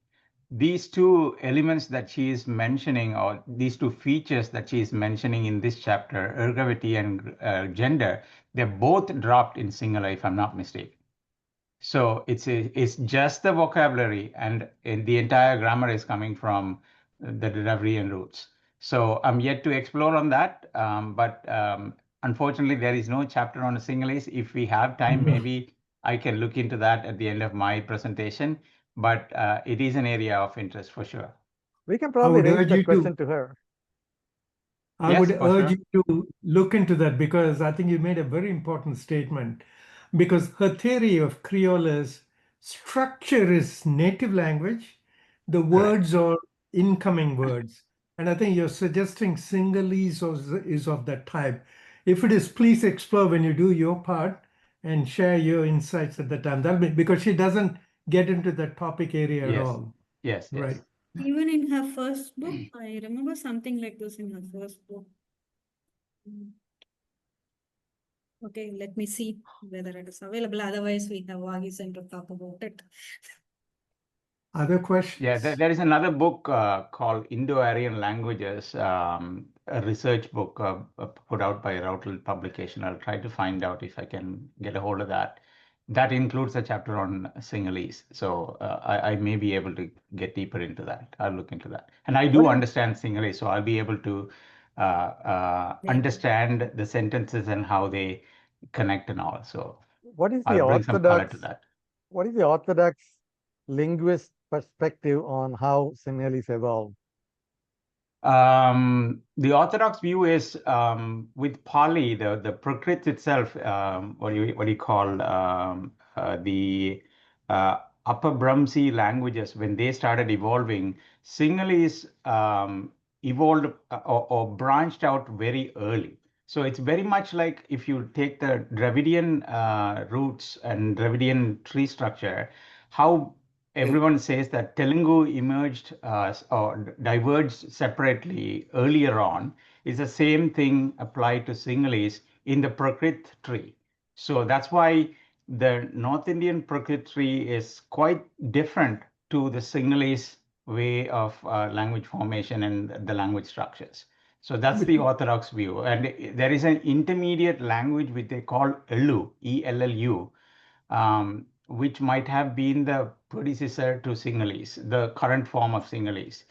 these two elements that she is mentioning, or these two features that she is mentioning in this chapter, ergavity and gender, they're both dropped in singular, if I'm not mistaken. So it's just the vocabulary, and the entire grammar is coming from the Dravidian roots. So I'm yet to explore on that, but unfortunately, there is no chapter on Sinhalese. If we have time, maybe I can look into that at the end of my presentation. But it is an area of interest for sure. We can probably would raise urge that you question to her. I Yes, would for urge sure. you to look into that, because I think you made a very important statement. Because her theory of Creole is structure is native language, the words or incoming words. And I think you're suggesting Sinhalese is of that type. If it is, please explore when you do your part and share your insights at the time. That'll be because she doesn't get into the topic area at Yes. all. Yes. Right. Even in her first book, I remember something like this in her first book. Okay, let me see whether it is available. Otherwise, we have Wagi to talk about it. Other questions? Yeah, there is another book called Indo-Aryan Languages, a research book put out by Routledge Publication. I'll try to find out if I can get a hold of that. That includes a chapter on Sinhalese. So I may be able to get deeper into that. I'll look into that. And I do understand Sinhalese, so I'll be able to understand the sentences and how they connect and all. So What is the I'll bring some color to orthodox? that. What is the orthodox linguist perspective on how Sinhalese evolved? The orthodox view is with Pali, the Prakrit itself, what do you call the Upper Brahmsi languages, when they started evolving, Sinhalese evolved or branched out very early. So it's very much like if you take the Dravidian roots and Dravidian tree structure, how everyone says that Telugu emerged or diverged separately earlier on is the same thing applied to Sinhalese in the Prakrit tree. So that's why the North Indian Prakrit tree is quite different to the Sinhalese way of language formation and the language structures. So that's the orthodox view. And there is an intermediate language which they call Ellu, E-L-L-U, which might have been the predecessor to Sinhalese, the current form of Sinhalese.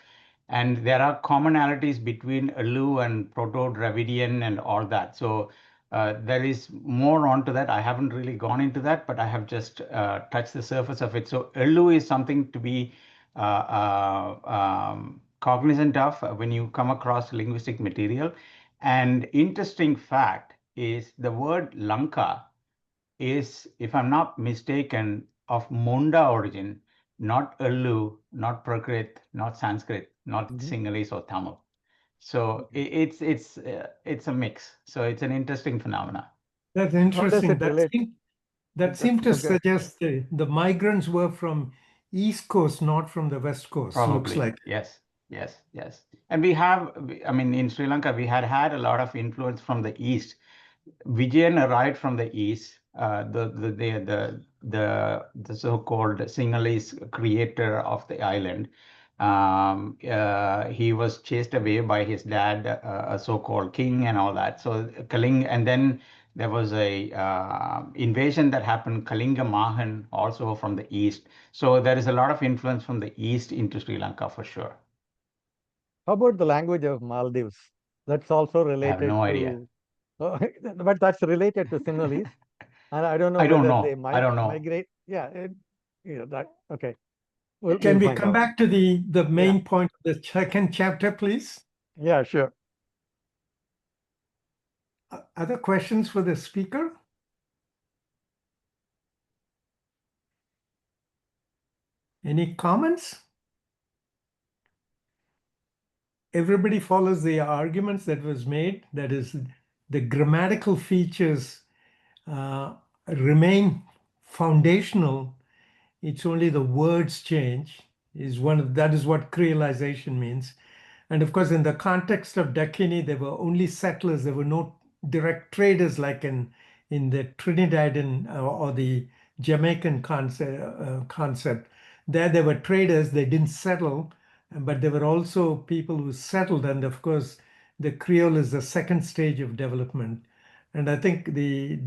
And there are commonalities between Ellu and Proto-Dravidian and all that. So there is more onto that. I haven't really gone into that, but I have just touched the surface of it. So Ellu is something to be cognizant of when you come across linguistic material. And interesting fact is the word Lanka is, if I'm not mistaken, of Munda origin, not Urdu, not Prakrit, not Sanskrit, not Sinhalese or Tamil. So it's a mix. So it's an interesting phenomena. That's interesting. it relate? That seemed to Okay. suggest the migrants were from East Coast, not from the West Coast. Probably. Looks like. Yes. And we have, I mean, in Sri Lanka, we had a lot of influence from the East. Vijayan arrived from the East. The so-called Sinhalese creator of the island. He was chased away by his dad, a so-called king, and all that. So Kalinga, and then there was a invasion that happened, Kalinga Mahan, also from the east. So there is a lot of influence from the east into Sri Lanka for sure. How about the language of Maldives? That's also related I have no idea. But that's related to Sinhalese. And I don't know I don't whether know. they I don't know. migrate. Yeah, okay. Can we'll we find come out. back to the main point of the second chapter, please? Yeah, sure. Other questions for the speaker? Any comments? Everybody follows the arguments that was made. That is, the grammatical features remain foundational. It's only the words change. That is what creolization means. And of course, in the context of Dakini, there were only settlers. There were no direct traders like in the Trinidadian or the Jamaican concept. There were traders. They didn't settle, but there were also people who settled. And of course, the Creole is the second stage of development. And I think the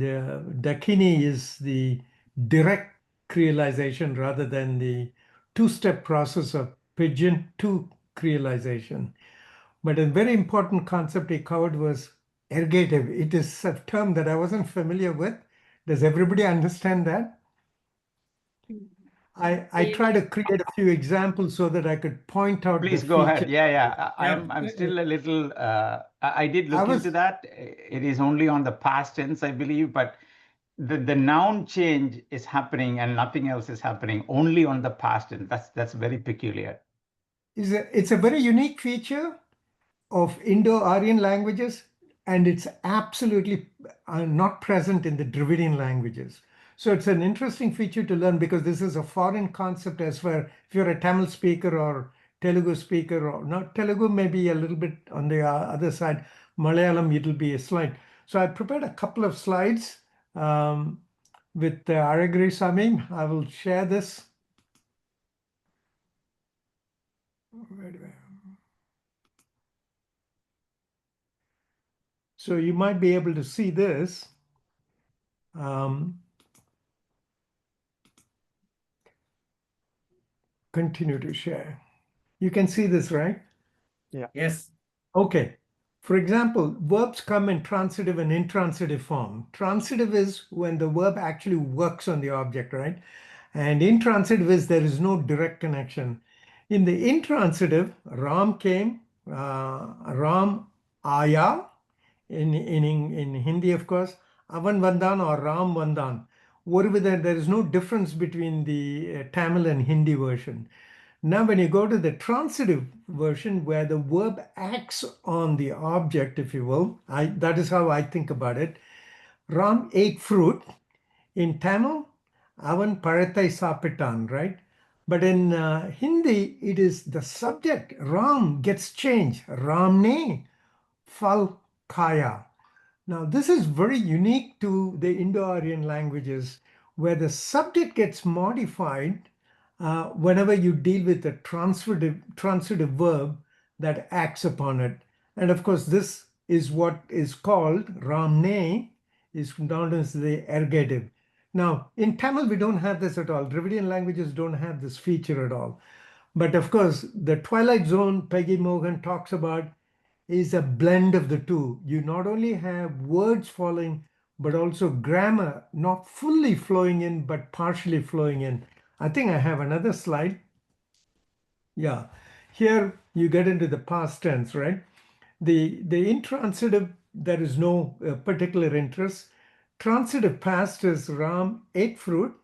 Dakini is the direct creolization rather than the two-step process of pidgin to creolization. But a very important concept he covered was ergative. It is a term that I wasn't familiar with. Does everybody understand that? I try to create a few examples so that I could point out Please the go features. ahead. Yeah. I'm still a little. I did look into that. It is only on the past tense, I believe, but the noun change is happening and nothing else is happening only on the past tense. That's very peculiar. it's a very unique feature of Indo-Aryan languages, and it's absolutely not present in the Dravidian languages. So it's an interesting feature to learn because this is a foreign concept as far if you're a Tamil speaker or Telugu speaker, or not Telugu, maybe a little bit on the other side. Malayalam, it'll be a slide. So I prepared a couple of slides with Alagiriswami. I will share this. Where do I- So you might be able to see this. Continue to share. You can see this, right? Yes. Okay. For example, verbs come in transitive and intransitive form. Transitive is when the verb actually works on the object, right? And intransitive is there is no direct connection. In the intransitive, Ram came, Ram aya, in Hindi, of course, Avan Vandan or Ram Vandan. There is no difference between the Tamil and Hindi version. Now, when you go to the transitive version where the verb acts on the object, if you will, that is how I think about it. Ram ate fruit. In Tamil, Avan Parathai Sapitan, right? But in Hindi, it is the subject. Ram gets changed. Ramne Fal Kaya. Now, this is very unique to the Indo-Aryan languages where the subject gets modified whenever you deal with a transitive verb that acts upon it. And of course, this is what is called Ramne, is known as the ergative. Now, in Tamil, we don't have this at all. Dravidian languages don't have this feature at all. But of course, the Twilight Zone, Peggy Morgan talks about is a blend of the two. You not only have words falling, but also grammar not fully flowing in, but partially flowing in. I think I have another slide. Yeah, here you get into the past tense, right? The intransitive, there is no particular interest. Transitive past is Ram ate fruit,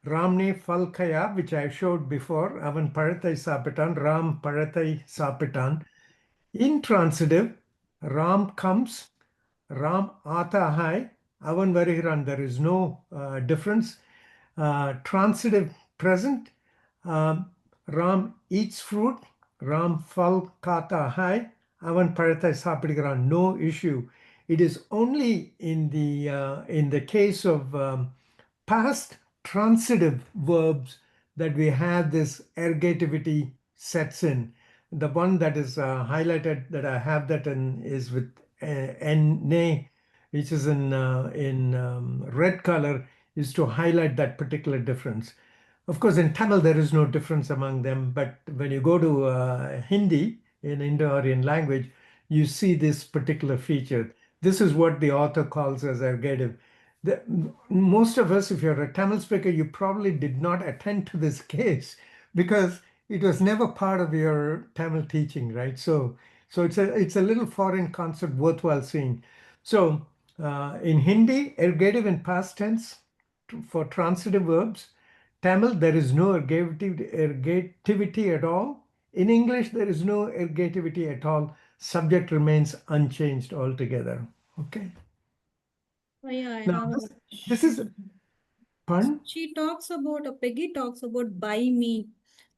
Ramne fal kaya, which I showed before, Avan Parathai Sapitan, Ram Parathai Sapitan. Intransitive, Ram comes, Ram Ata Hai, Avan Varihiran, there is no difference. Transitive present, Ram eats fruit, Ram Fal Kata Hai, Avan Parathai Sapidigaran, no issue. It is only in the case of past transitive verbs that we have this ergativity sets in. The one that is highlighted that I have that in is with ne, which is in red color, is to highlight that particular difference. Of course, in Tamil, there is no difference among them, but when you go to Hindi, in Indo-Aryan language, you see this particular feature. This is what the author calls as ergative. Most of us, if you're a Tamil speaker, you probably did not attend to this case because it was never part of your Tamil teaching, right? So it's a little foreign concept worthwhile seeing. So in Hindi, ergative in past tense for transitive verbs. Tamil, there is no ergativity at all. In English, there is no ergativity at all. Subject remains unchanged altogether. Okay. Oh, yeah, I Now, have this is pardon? She talks about, Peggy talks about by me,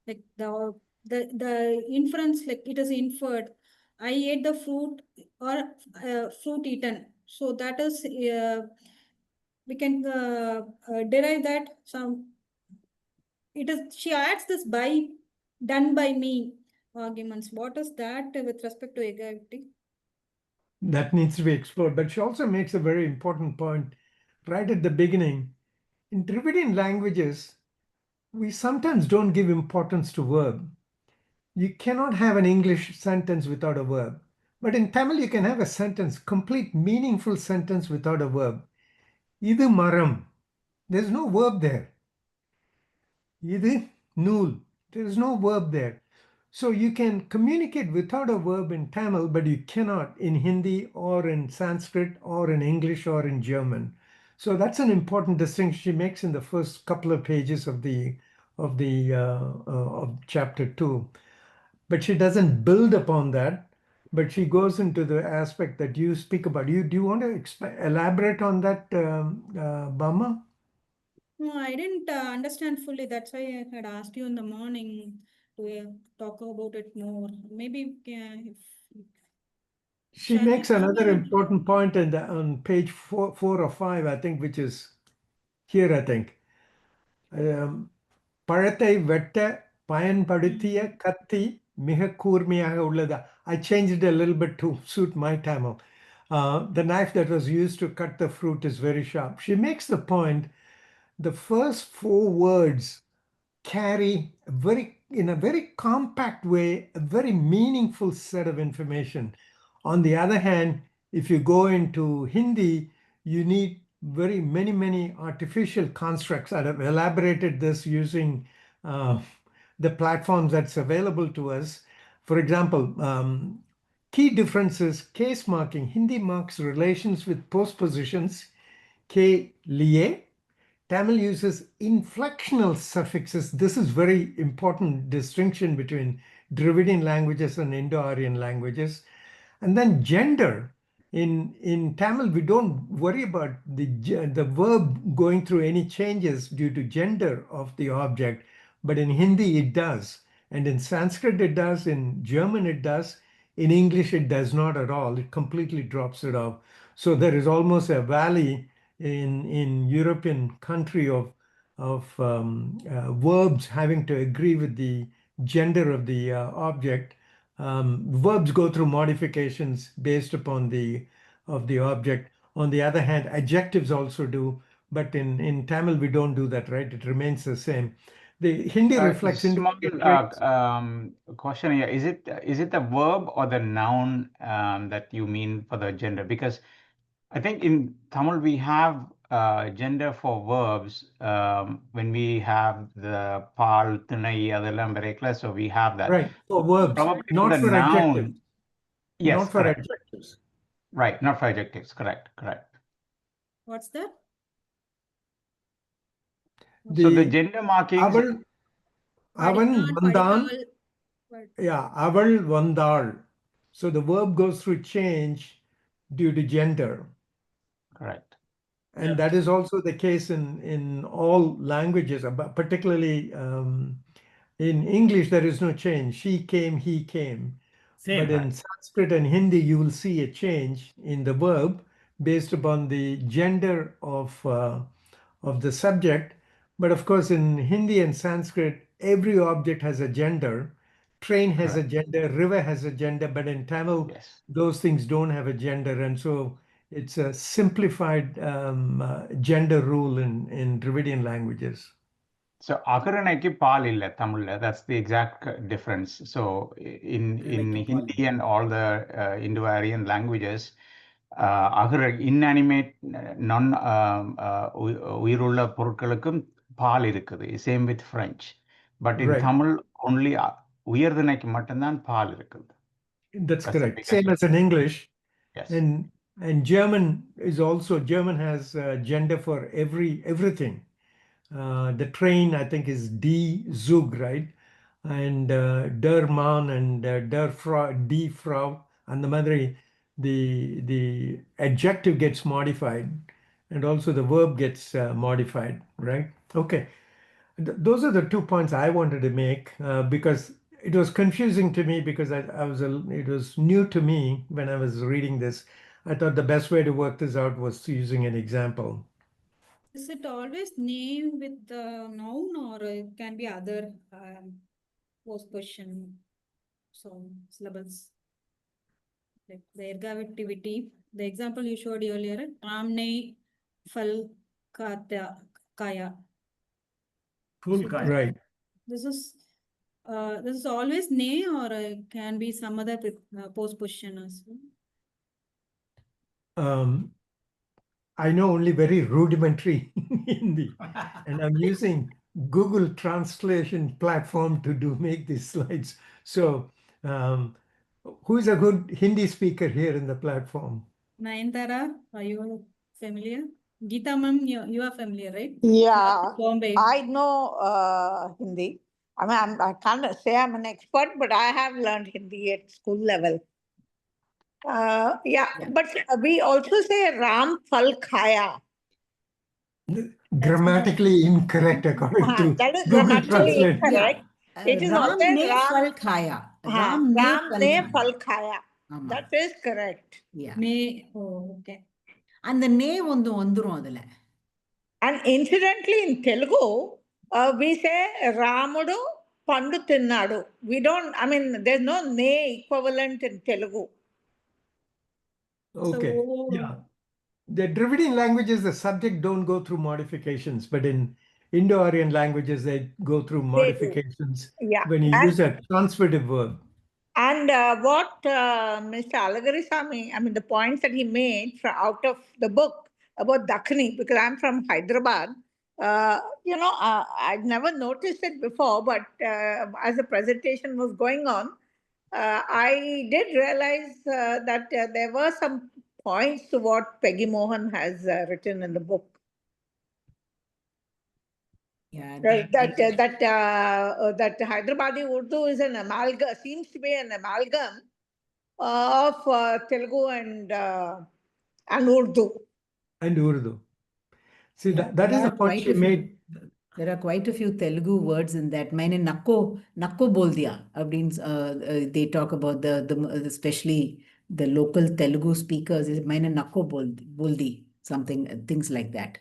like the inference, like it is inferred. I ate the fruit or fruit eaten. So that is we can derive that some. It is she adds this by done by me arguments. What is that with respect to equality? That needs to be explored. But she also makes a very important point right at the beginning. In Dravidian languages, we sometimes don't give importance to verb. You cannot have an English sentence without a verb. But in Tamil, you can have a sentence, complete meaningful sentence without a verb. Idu maram. There's no verb there. Idu nool. There is no verb there. So you can communicate without a verb in Tamil, but you cannot in Hindi or in Sanskrit or in English or in German. So that's an important distinction she makes in the first couple of pages of chapter 2. but she doesn't build upon that. But she goes into the aspect that you speak about. Do you want to elaborate on that, Bama? No, I didn't understand fully. That's why I had asked you in the morning to talk about it more. Maybe if She shall we makes another continue? important point on page 4 or 5, I think, which is here, I think. பழத்தை வெட்ட பயன்படுத்திய கத்தி மிக கூர்மையாக உள்ளது. I changed it a little bit to suit my Tamil. The knife that was used to cut the fruit is very sharp. She makes the point, the first 4 words carry in a very compact way, a very meaningful set of information. On the other hand, if you go into Hindi, you need many artificial constructs. I have elaborated this using the platforms that's available to us. For example, key differences: case marking. Hindi marks relations with postpositions, ke liye. Tamil uses inflectional suffixes. This is very important distinction between Dravidian languages and Indo-Aryan languages. And then gender. In Tamil, we don't worry about the verb going through any changes due to gender of the object, but in Hindi it does. And in Sanskrit it does, in German it does, in English it does not at all. It completely drops it off. So there is almost a valley in European country of verbs having to agree with the gender of the object. Verbs go through modifications based upon the object. On the other hand, adjectives also do, but in Tamil we don't do that, right? It remains the same. The Hindi reflects Small traits. question here. Is it the verb or the noun that you mean for the gender? Because I think in Tamil we have gender for verbs when we have the pal, tunai, adallam, berekla, so we have that. Right, for verbs, Probably not for the for noun. adjectives. Yes, Not for correct. adjectives. Right, not for adjectives. Correct. What's that? So the The gender markings. avan Paditan, vandan. padittal, but Yeah, aval vandal. So the verb goes through change due to gender. Correct. And that is also the case in all languages, but particularly in English, there is no change. She came, he came. Same. But in Sanskrit and Hindi, you will see a change in the verb based upon the gender of the subject. But of course, in Hindi and Sanskrit, every object has a gender. Train has a gender, river has a gender, but in Tamil, Yes. those things don't have a gender. And so it's a simplified gender rule in Dravidian languages. So akaranaki paal illa Tamil. That's the exact difference. So in Hindi and all the Indo-Aryan languages, inanimate non உயிருள்ள பொருட்களுக்கும் பால் இருக்குது. Same with French. But in Right. Tamil only உயர்திணைக்கு மட்டும்தான் பால் இருக்குது. That's That's the correct. biggest Same as in English. Yes. And German is also, German has gender for everything. The train, I think, is die Zug, right? And der Mann and der Frau, die Frau, and the mother, the adjective gets modified, and also the verb gets modified, right? Okay. Those are the 2 points I wanted to make because it was confusing to me because it was new to me when I was reading this. I thought the best way to work this out was using an example. is it always name with the noun or it can be other post question? So syllables. Like the ergativity, the example you showed earlier, Ramne Fal Kaya. Full So kaya. Right. This is always nay or can be some other post position as well. I know only very rudimentary Hindi, and I'm using Google Translation platform to make these slides. So, who is a good Hindi speaker here in the platform? Nayantara, are you familiar? Geeta ma'am, you are familiar, right? Yeah, Bombay. I know Hindi. I mean, I can't say I'm an expert, but I have learned Hindi at school level. Yeah, but we also say Ram Phal Khaya. Grammatically incorrect according to That is Google grammatically Translate. incorrect. It is Ram also ne Ram, phal khaya. Ram ne Ram phal ne khaya. Phal Khaya. ஆமா. That is correct. Yeah. Okay. அந்த நே வந்து வந்துரும் அதுல. And incidentally, in Telugu, we say Ramudu Pandu Tinnadu. We don't, I mean, there's no ne equivalent in Telugu. Okay. So, Yeah. The Dravidian languages, the subject don't go through modifications, but in Indo-Aryan languages, they go through They do. modifications Yeah. when you use a transitive verb. And what Mr. Alagiriswami, I mean, the points that he made out of the book about Dakhini, because I'm from Hyderabad, I'd never noticed it before, but as the presentation was going on, I did realize that there were some points to what Peggy Mohan has written in the book. yeah, That Hyderabadi Urdu is an amalgam, seems to be an amalgam of Telugu and Urdu. And Urdu. See, Yeah, that is there the are point quite she a few. made. There are quite a few Telugu words in that. मैंने नक्को बोल दिया. They talk about the especially the local Telugu speakers. मैंने नक्को बोल दी. Something, things like that.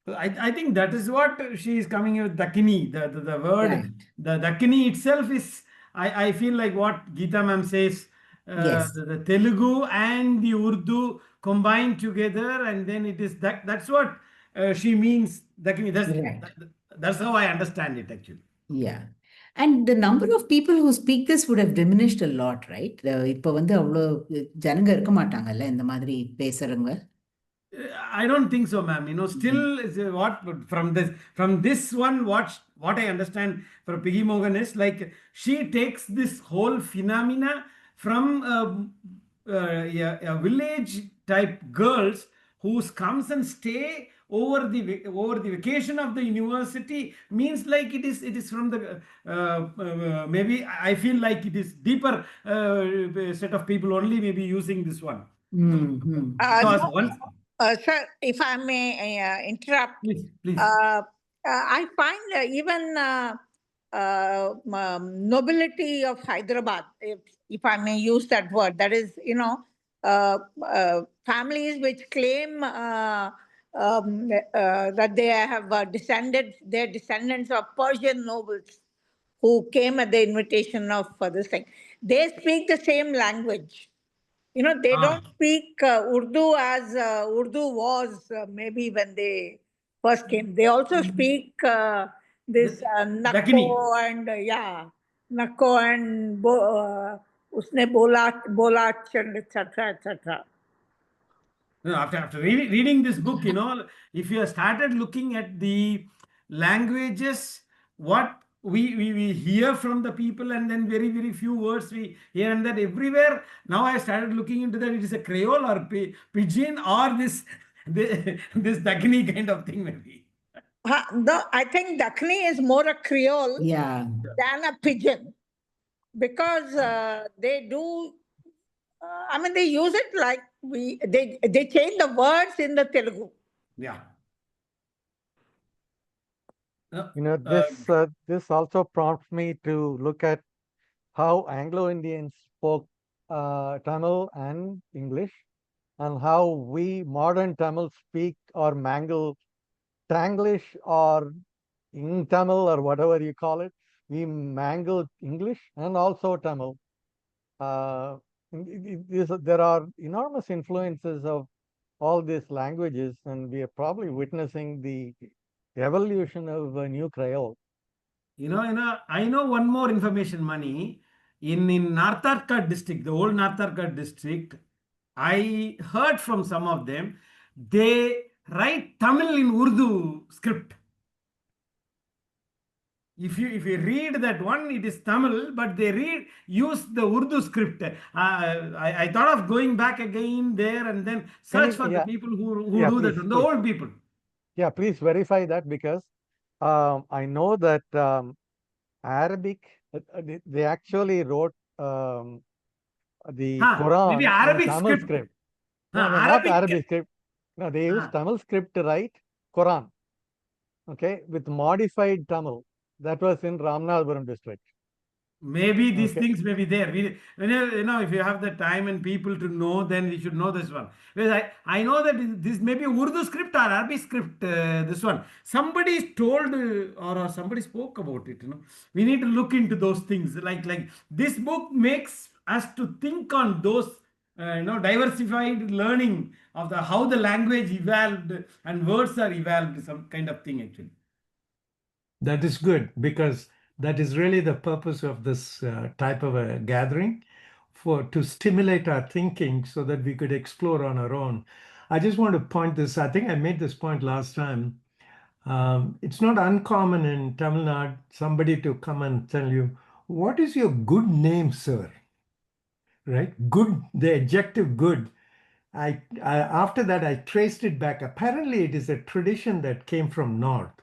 I think that is what she is coming with Dakini. The word, Right. the Dakini itself is, I feel like what Geeta ma'am says, Yes. the Telugu and the Urdu combined together, and then it is that's what she means, Dakini. Right. That's how I understand it actually. Yeah. And the number of people who speak this would have diminished a lot, right? இப்போ வந்து அவ்வளோ ஜனங்க இருக்க மாட்டாங்கல்ல இந்த மாதிரி பேசுறவங்க. I don't think so, ma'am. Still, what from this one, what I understand from Peggy Morgan is like she takes this whole phenomena from a village type girls who comes and stay over the vacation of the university, means like it is from the maybe I feel like it is deeper set of people only maybe using this one. Because once. Sir, if I may interrupt, Please. I find even nobility of Hyderabad, if I may use that word, that is, families which claim that they have their descendants of Persian nobles who came at the invitation of this thing. They speak the same language. They don't speak Urdu as Urdu was maybe when they first came. They also speak this Nakko and Nakko and Usne Bolach and etc. etc. After reading this book, if you have started looking at the languages, what we hear from the people, and then very, very few words we hear, and that everywhere. Now I started looking into that. It is a Creole or Pidgin or this Dakhini kind of thing maybe. I think Dakhini is more a Creole than a Pidgin, because they do. I mean, they use it like they change the words in the Telugu. Yeah. This also prompts me to look at how Anglo-Indians spoke Tamil and English, and how we modern Tamil speak or mangle Tanglish or in Tamil or whatever you call it. We mangle English and also Tamil. There are enormous influences of all these languages, and we are probably witnessing the evolution of a new Creole. I know one more information, Mani. In Nartharkar district, the old Nartharkar district, I heard from some of them, they write Tamil in Urdu script. If you read that one, it is Tamil, but they use the Urdu script. I thought of going back again there and then search for the people who do that, the old people. Yeah, please verify that, because I know that Arabic, they actually wrote the Quran maybe in Arabic Tamil script. script. No, not Arabic. Arabic script. No, they used Tamil script to write Quran. Okay, with modified Tamil. That was in Ramanathapuram district. Maybe these Okay. things may be there. If you have the time and people to know, then we should know this one. Because I know that this may be Urdu script or Arabic script, this one. Somebody told or somebody spoke about it, We need to look into those things. Like this book makes us to think on those, diversified learning of how the language evolved and words are evolved, some kind of thing actually. That is good, because that is really the purpose of this type of a gathering, to stimulate our thinking so that we could explore on our own. I just want to point this, I think I made this point last time. It's not uncommon in Tamil Nadu somebody to come and tell you, what is your good name, sir? Right? Good, the adjective good. I after that I traced it back. Apparently it is a tradition that came from North.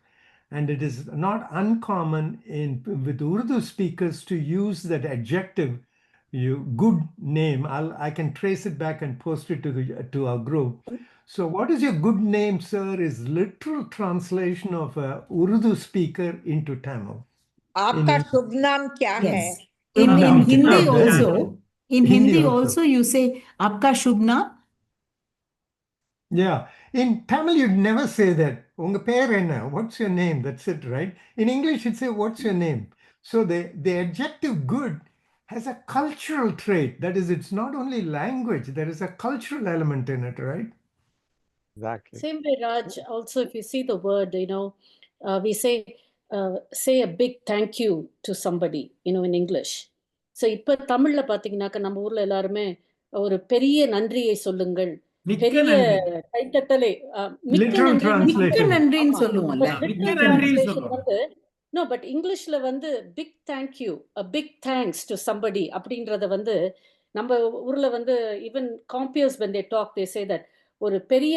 And it is not uncommon with Urdu speakers to use that adjective, good name. I can trace it back and post it to our group. So what is your good name, sir, is literal translation of a Urdu speaker into Tamil. आपका शुभ नाम क्या है? Yes. In Hindi also, in Hindi also you say आपका शुभ नाम. Yeah, in Tamil you'd never say that. Unga per enna? What's your name? That's it, right? In English you'd say, what's your name? So the adjective good has a cultural trait. That is, it's not only language, there is a cultural element in it, right? Exactly. Same way, Raj, also if you see the word, we say a big thank you to somebody, in English. So இப்போ தமிழ்ல பாத்தீங்கன்னாக்க நம்ம ஊர்ல எல்லாருமே ஒரு பெரிய நன்றியை சொல்லுங்கள், பெரிய கைத்தட்டலை, மிக்க Literal நன்றி, translation. நன்றின்னு சொல்லுவோம்ல. literal translation வந்து no, but இங்கிலீஷ்ல வந்து big thank you, a big thanks to somebody அப்படின்றத வந்து நம்ம ஊர்ல வந்து even compeers when they talk they say that ஒரு பெரிய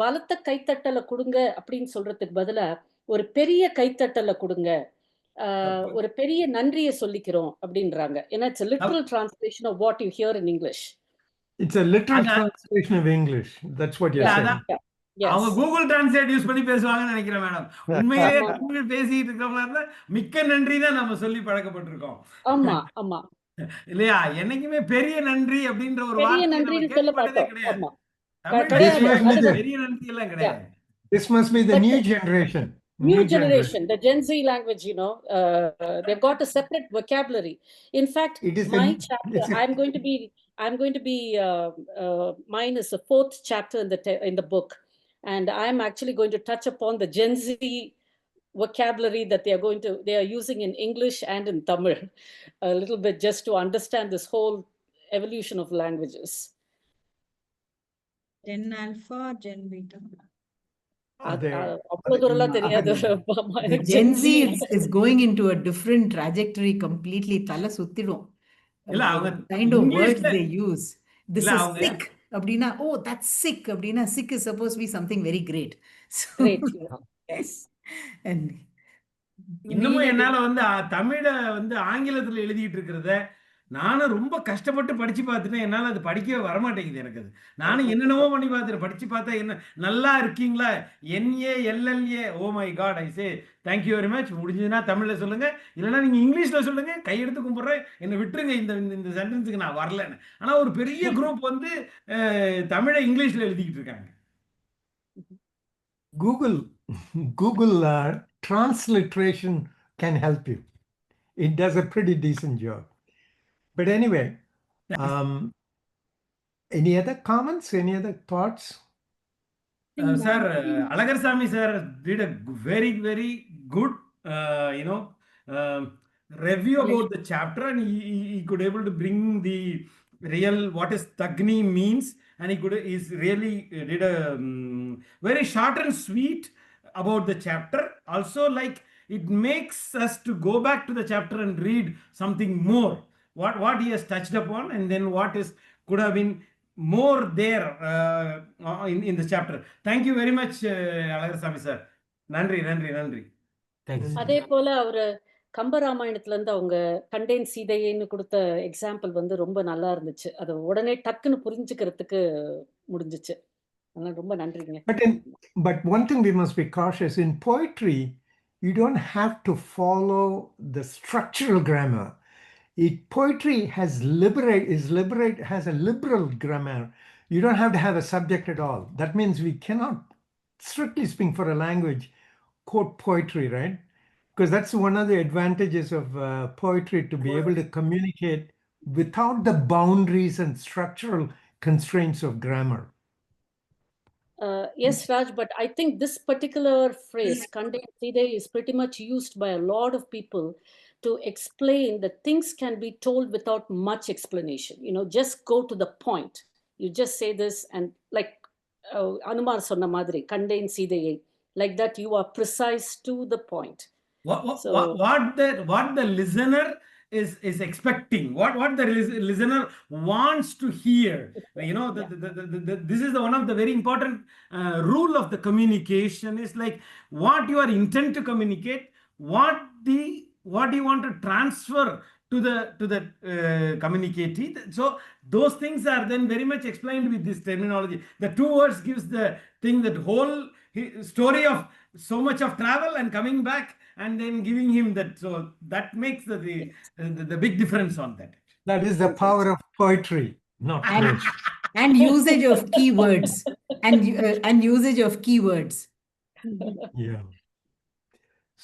பலத்த கைத்தட்டலை கொடுங்க அப்படின்னு சொல்றதுக்கு பதிலா ஒரு பெரிய கைத்தட்டலை கொடுங்க, ஒரு பெரிய நன்றியை சொல்லிக்கிறோம் அப்படின்றாங்க. ஏன்னா it's a literal translation of what you hear in English. It's a literal translation of English. That's what you're saying. அவங்க கூகுள் டிரான்ஸ்லேட் யூஸ் பண்ணி பேசுவாங்கன்னு நினைக்கிறேன் மேடம். உண்மையிலேயே தமிழ் பேசிட்டு இருக்கவங்களா மிக்க நன்றி தான் நம்ம சொல்லி பழக்கப்பட்டிருக்கோம். ஆமா ஆமா இல்லையா? என்னைக்குமே பெரிய நன்றி அப்படின்ற ஒரு வார்த்தை நம்ம கேள்விப்பட்டதே கிடையாது. பெரிய நன்றி எல்லாம் கிடையாது. This must be the new generation. New generation, the Gen Z language, they've got a separate vocabulary. In fact, my chapter, I'm going to be mine is the 4th chapter in the book, and I'm actually going to touch upon the Gen Z vocabulary that they are using in English and in Tamil a little bit, just to understand this whole evolution of languages. Gen Alpha, Gen Beta. Gen Z is going into a different trajectory completely. Tala suttirum. Kind of words they use. This is sick. Abdina, oh, that's sick. Abdina, sick is supposed to be something very great. So, great. Yes. And இன்னமும் என்னால வந்து தமிழ வந்து ஆங்கிலத்துல எழுதிட்டு இருக்கிறத நானும் ரொம்ப கஷ்டப்பட்டு படிச்சு பார்த்துட்டேன். என்னால அது படிக்கவே வரமாட்டேங்குது எனக்கு. அது நானும் என்னென்னவோ பண்ணி பார்த்துட்டேன். படிச்சு பார்த்தா என்ன நல்லா இருக்கீங்களா, NALLA, oh my God, I say thank you very much. முடிஞ்சதுன்னா தமிழ்ல சொல்லுங்க, இல்லைன்னா நீங்க இங்கிலீஷ்ல சொல்லுங்க, கையெடுத்து கும்பிட்றேன், என்னை விட்டுருங்க, இந்த சென்டென்ஸுக்கு நான் வரலன்னு. ஆனா ஒரு பெரிய குரூப் வந்து தமிழை இங்கிலீஷ்ல எழுதிக்கிட்டு இருக்காங்க. Google transliteration can help you. It does a pretty decent job. But anyway, any other comments? Any other thoughts? Sir, Alagiriswami sir did a very, very good, review about the chapter, and he could able to bring the real what is Tagni means, and he really did a very short and sweet about the chapter. Also, like, it makes us to go back to the chapter and read something more. What he has touched upon, and then what could have been more there in the chapter. Thank you very much, Alagiriswami sir. Nandri. Thanks. அதே போல அவரு கம்பராமாயணத்துல இருந்து அவங்க கண்டேன் சீதையேன்னு கொடுத்த example வந்து ரொம்ப நல்லா இருந்துச்சு. அதை உடனே டக்குன்னு புரிஞ்சுக்கிறதுக்கு முடிஞ்சுச்சு. அதனால ரொம்ப நன்றிங்க. But one thing we must be cautious in poetry, you don't have to follow the structural grammar. Poetry has has a liberal grammar. You don't have to have a subject at all. That means we cannot, strictly speaking, for a language, quote poetry, right? Because that's one of the advantages of poetry, to be able to communicate without the boundaries and structural constraints of grammar. Yes, Raj, but I think this particular phrase, Kandin Side, is pretty much used by a lot of people to explain that things can be told without much explanation. You know, just go to the point. You just say this, and like Anumar sonna madri, Kandin Side, like that, you are precise to the point. What the listener is expecting, what the listener wants to hear. You know, this is one of the very important rule of the communication, is like what you are intent to communicate, what you want to transfer to the communicatee. So those things are then very much explained with this terminology. The two words gives the thing, that whole story of so much of travel and coming back and then giving him that. So that makes the big difference on that. That is the power of poetry, not words. And usage of keywords and usage of keywords. Yeah.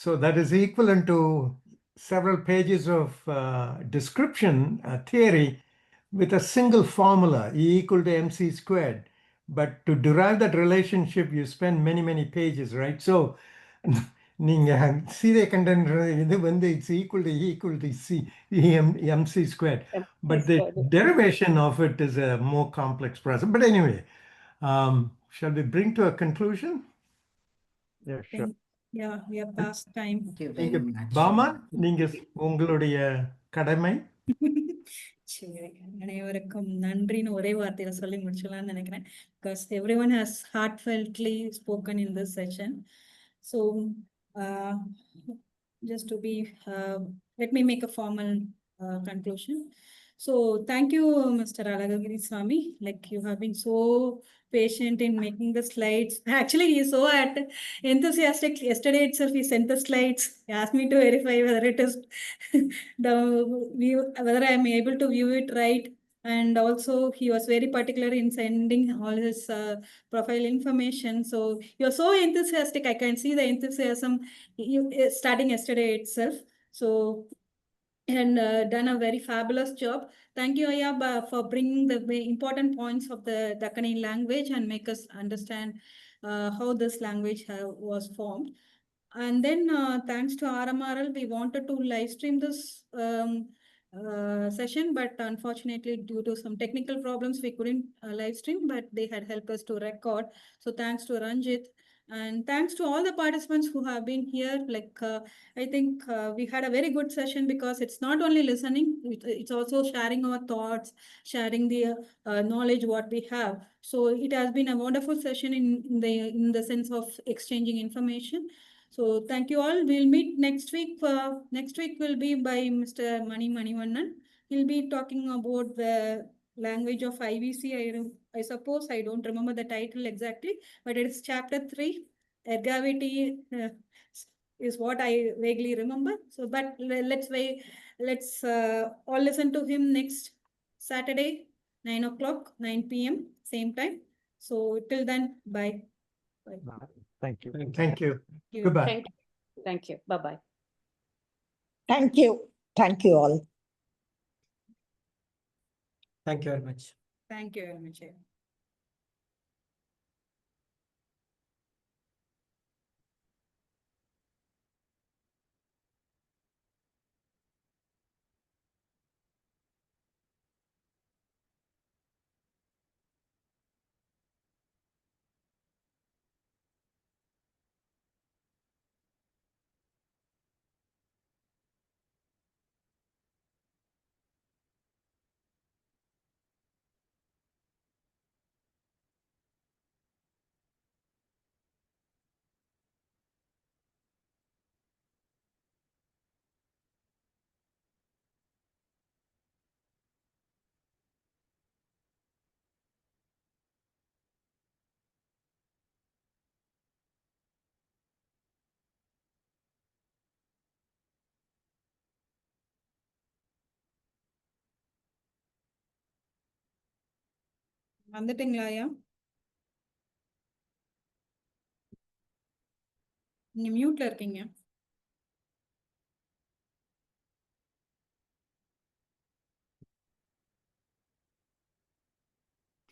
So that is equivalent to several pages of description theory with a single formula, E equal to mc squared. But to derive that relationship, you spend many pages, right? So நீங்க சீதை கண்டன் இது வந்து it's equal to mc squared. But the derivation of it is a more complex process. But anyway, shall we bring to a conclusion? Yeah, sure. Yeah, we are past time. Thank you very much. Bama, நீங்க உங்களுடைய கடமை. சரி, அனைவருக்கும் நன்றின்னு ஒரே வார்த்தையில சொல்லி முடிச்சலாம்னு நினைக்கிறேன். Because everyone has heartfeltly spoken in this session. So just to be let me make a formal conclusion. So thank you, Mr. Alagiriswami. Like, you have been so patient in making the slides. Actually, he is so enthusiastic. Yesterday itself, he sent the slides. He asked me to verify whether it is whether I am able to view it right. And also, he was very particular in sending all his profile information. So you're so enthusiastic. I can see the enthusiasm starting yesterday itself. So, and done a very fabulous job. Thank you, Ayab, for bringing the important points of the Dakkani language and make us understand how this language was formed. And then thanks to RMRL, we wanted to live stream this session, but unfortunately, due to some technical problems, we couldn't live stream, but they had helped us to record. So thanks to Ranjit. And thanks to all the participants who have been here. Like, I think we had a very good session, because it's not only listening, it's also sharing our thoughts, sharing the knowledge what we have. So it has been a wonderful session in the sense of exchanging information. So thank you all. We'll meet next week. Next week will be by Mr. Mani Manivannan. He'll be talking about the language of IVC. I suppose, I don't remember the title exactly, but it is chapter 3. Ergavity is what I vaguely remember. So, but let's all listen to him next Saturday, 9 o'clock, 9 p.m. same time. So till then, bye. Thank you. Thank you. Goodbye. Thank you. Bye-bye. Thank you. Thank you all. Thank you very much. Thank you very much. வந்துட்டீங்களா ஐயா? நீங்க மியூட்ல இருக்கீங்க.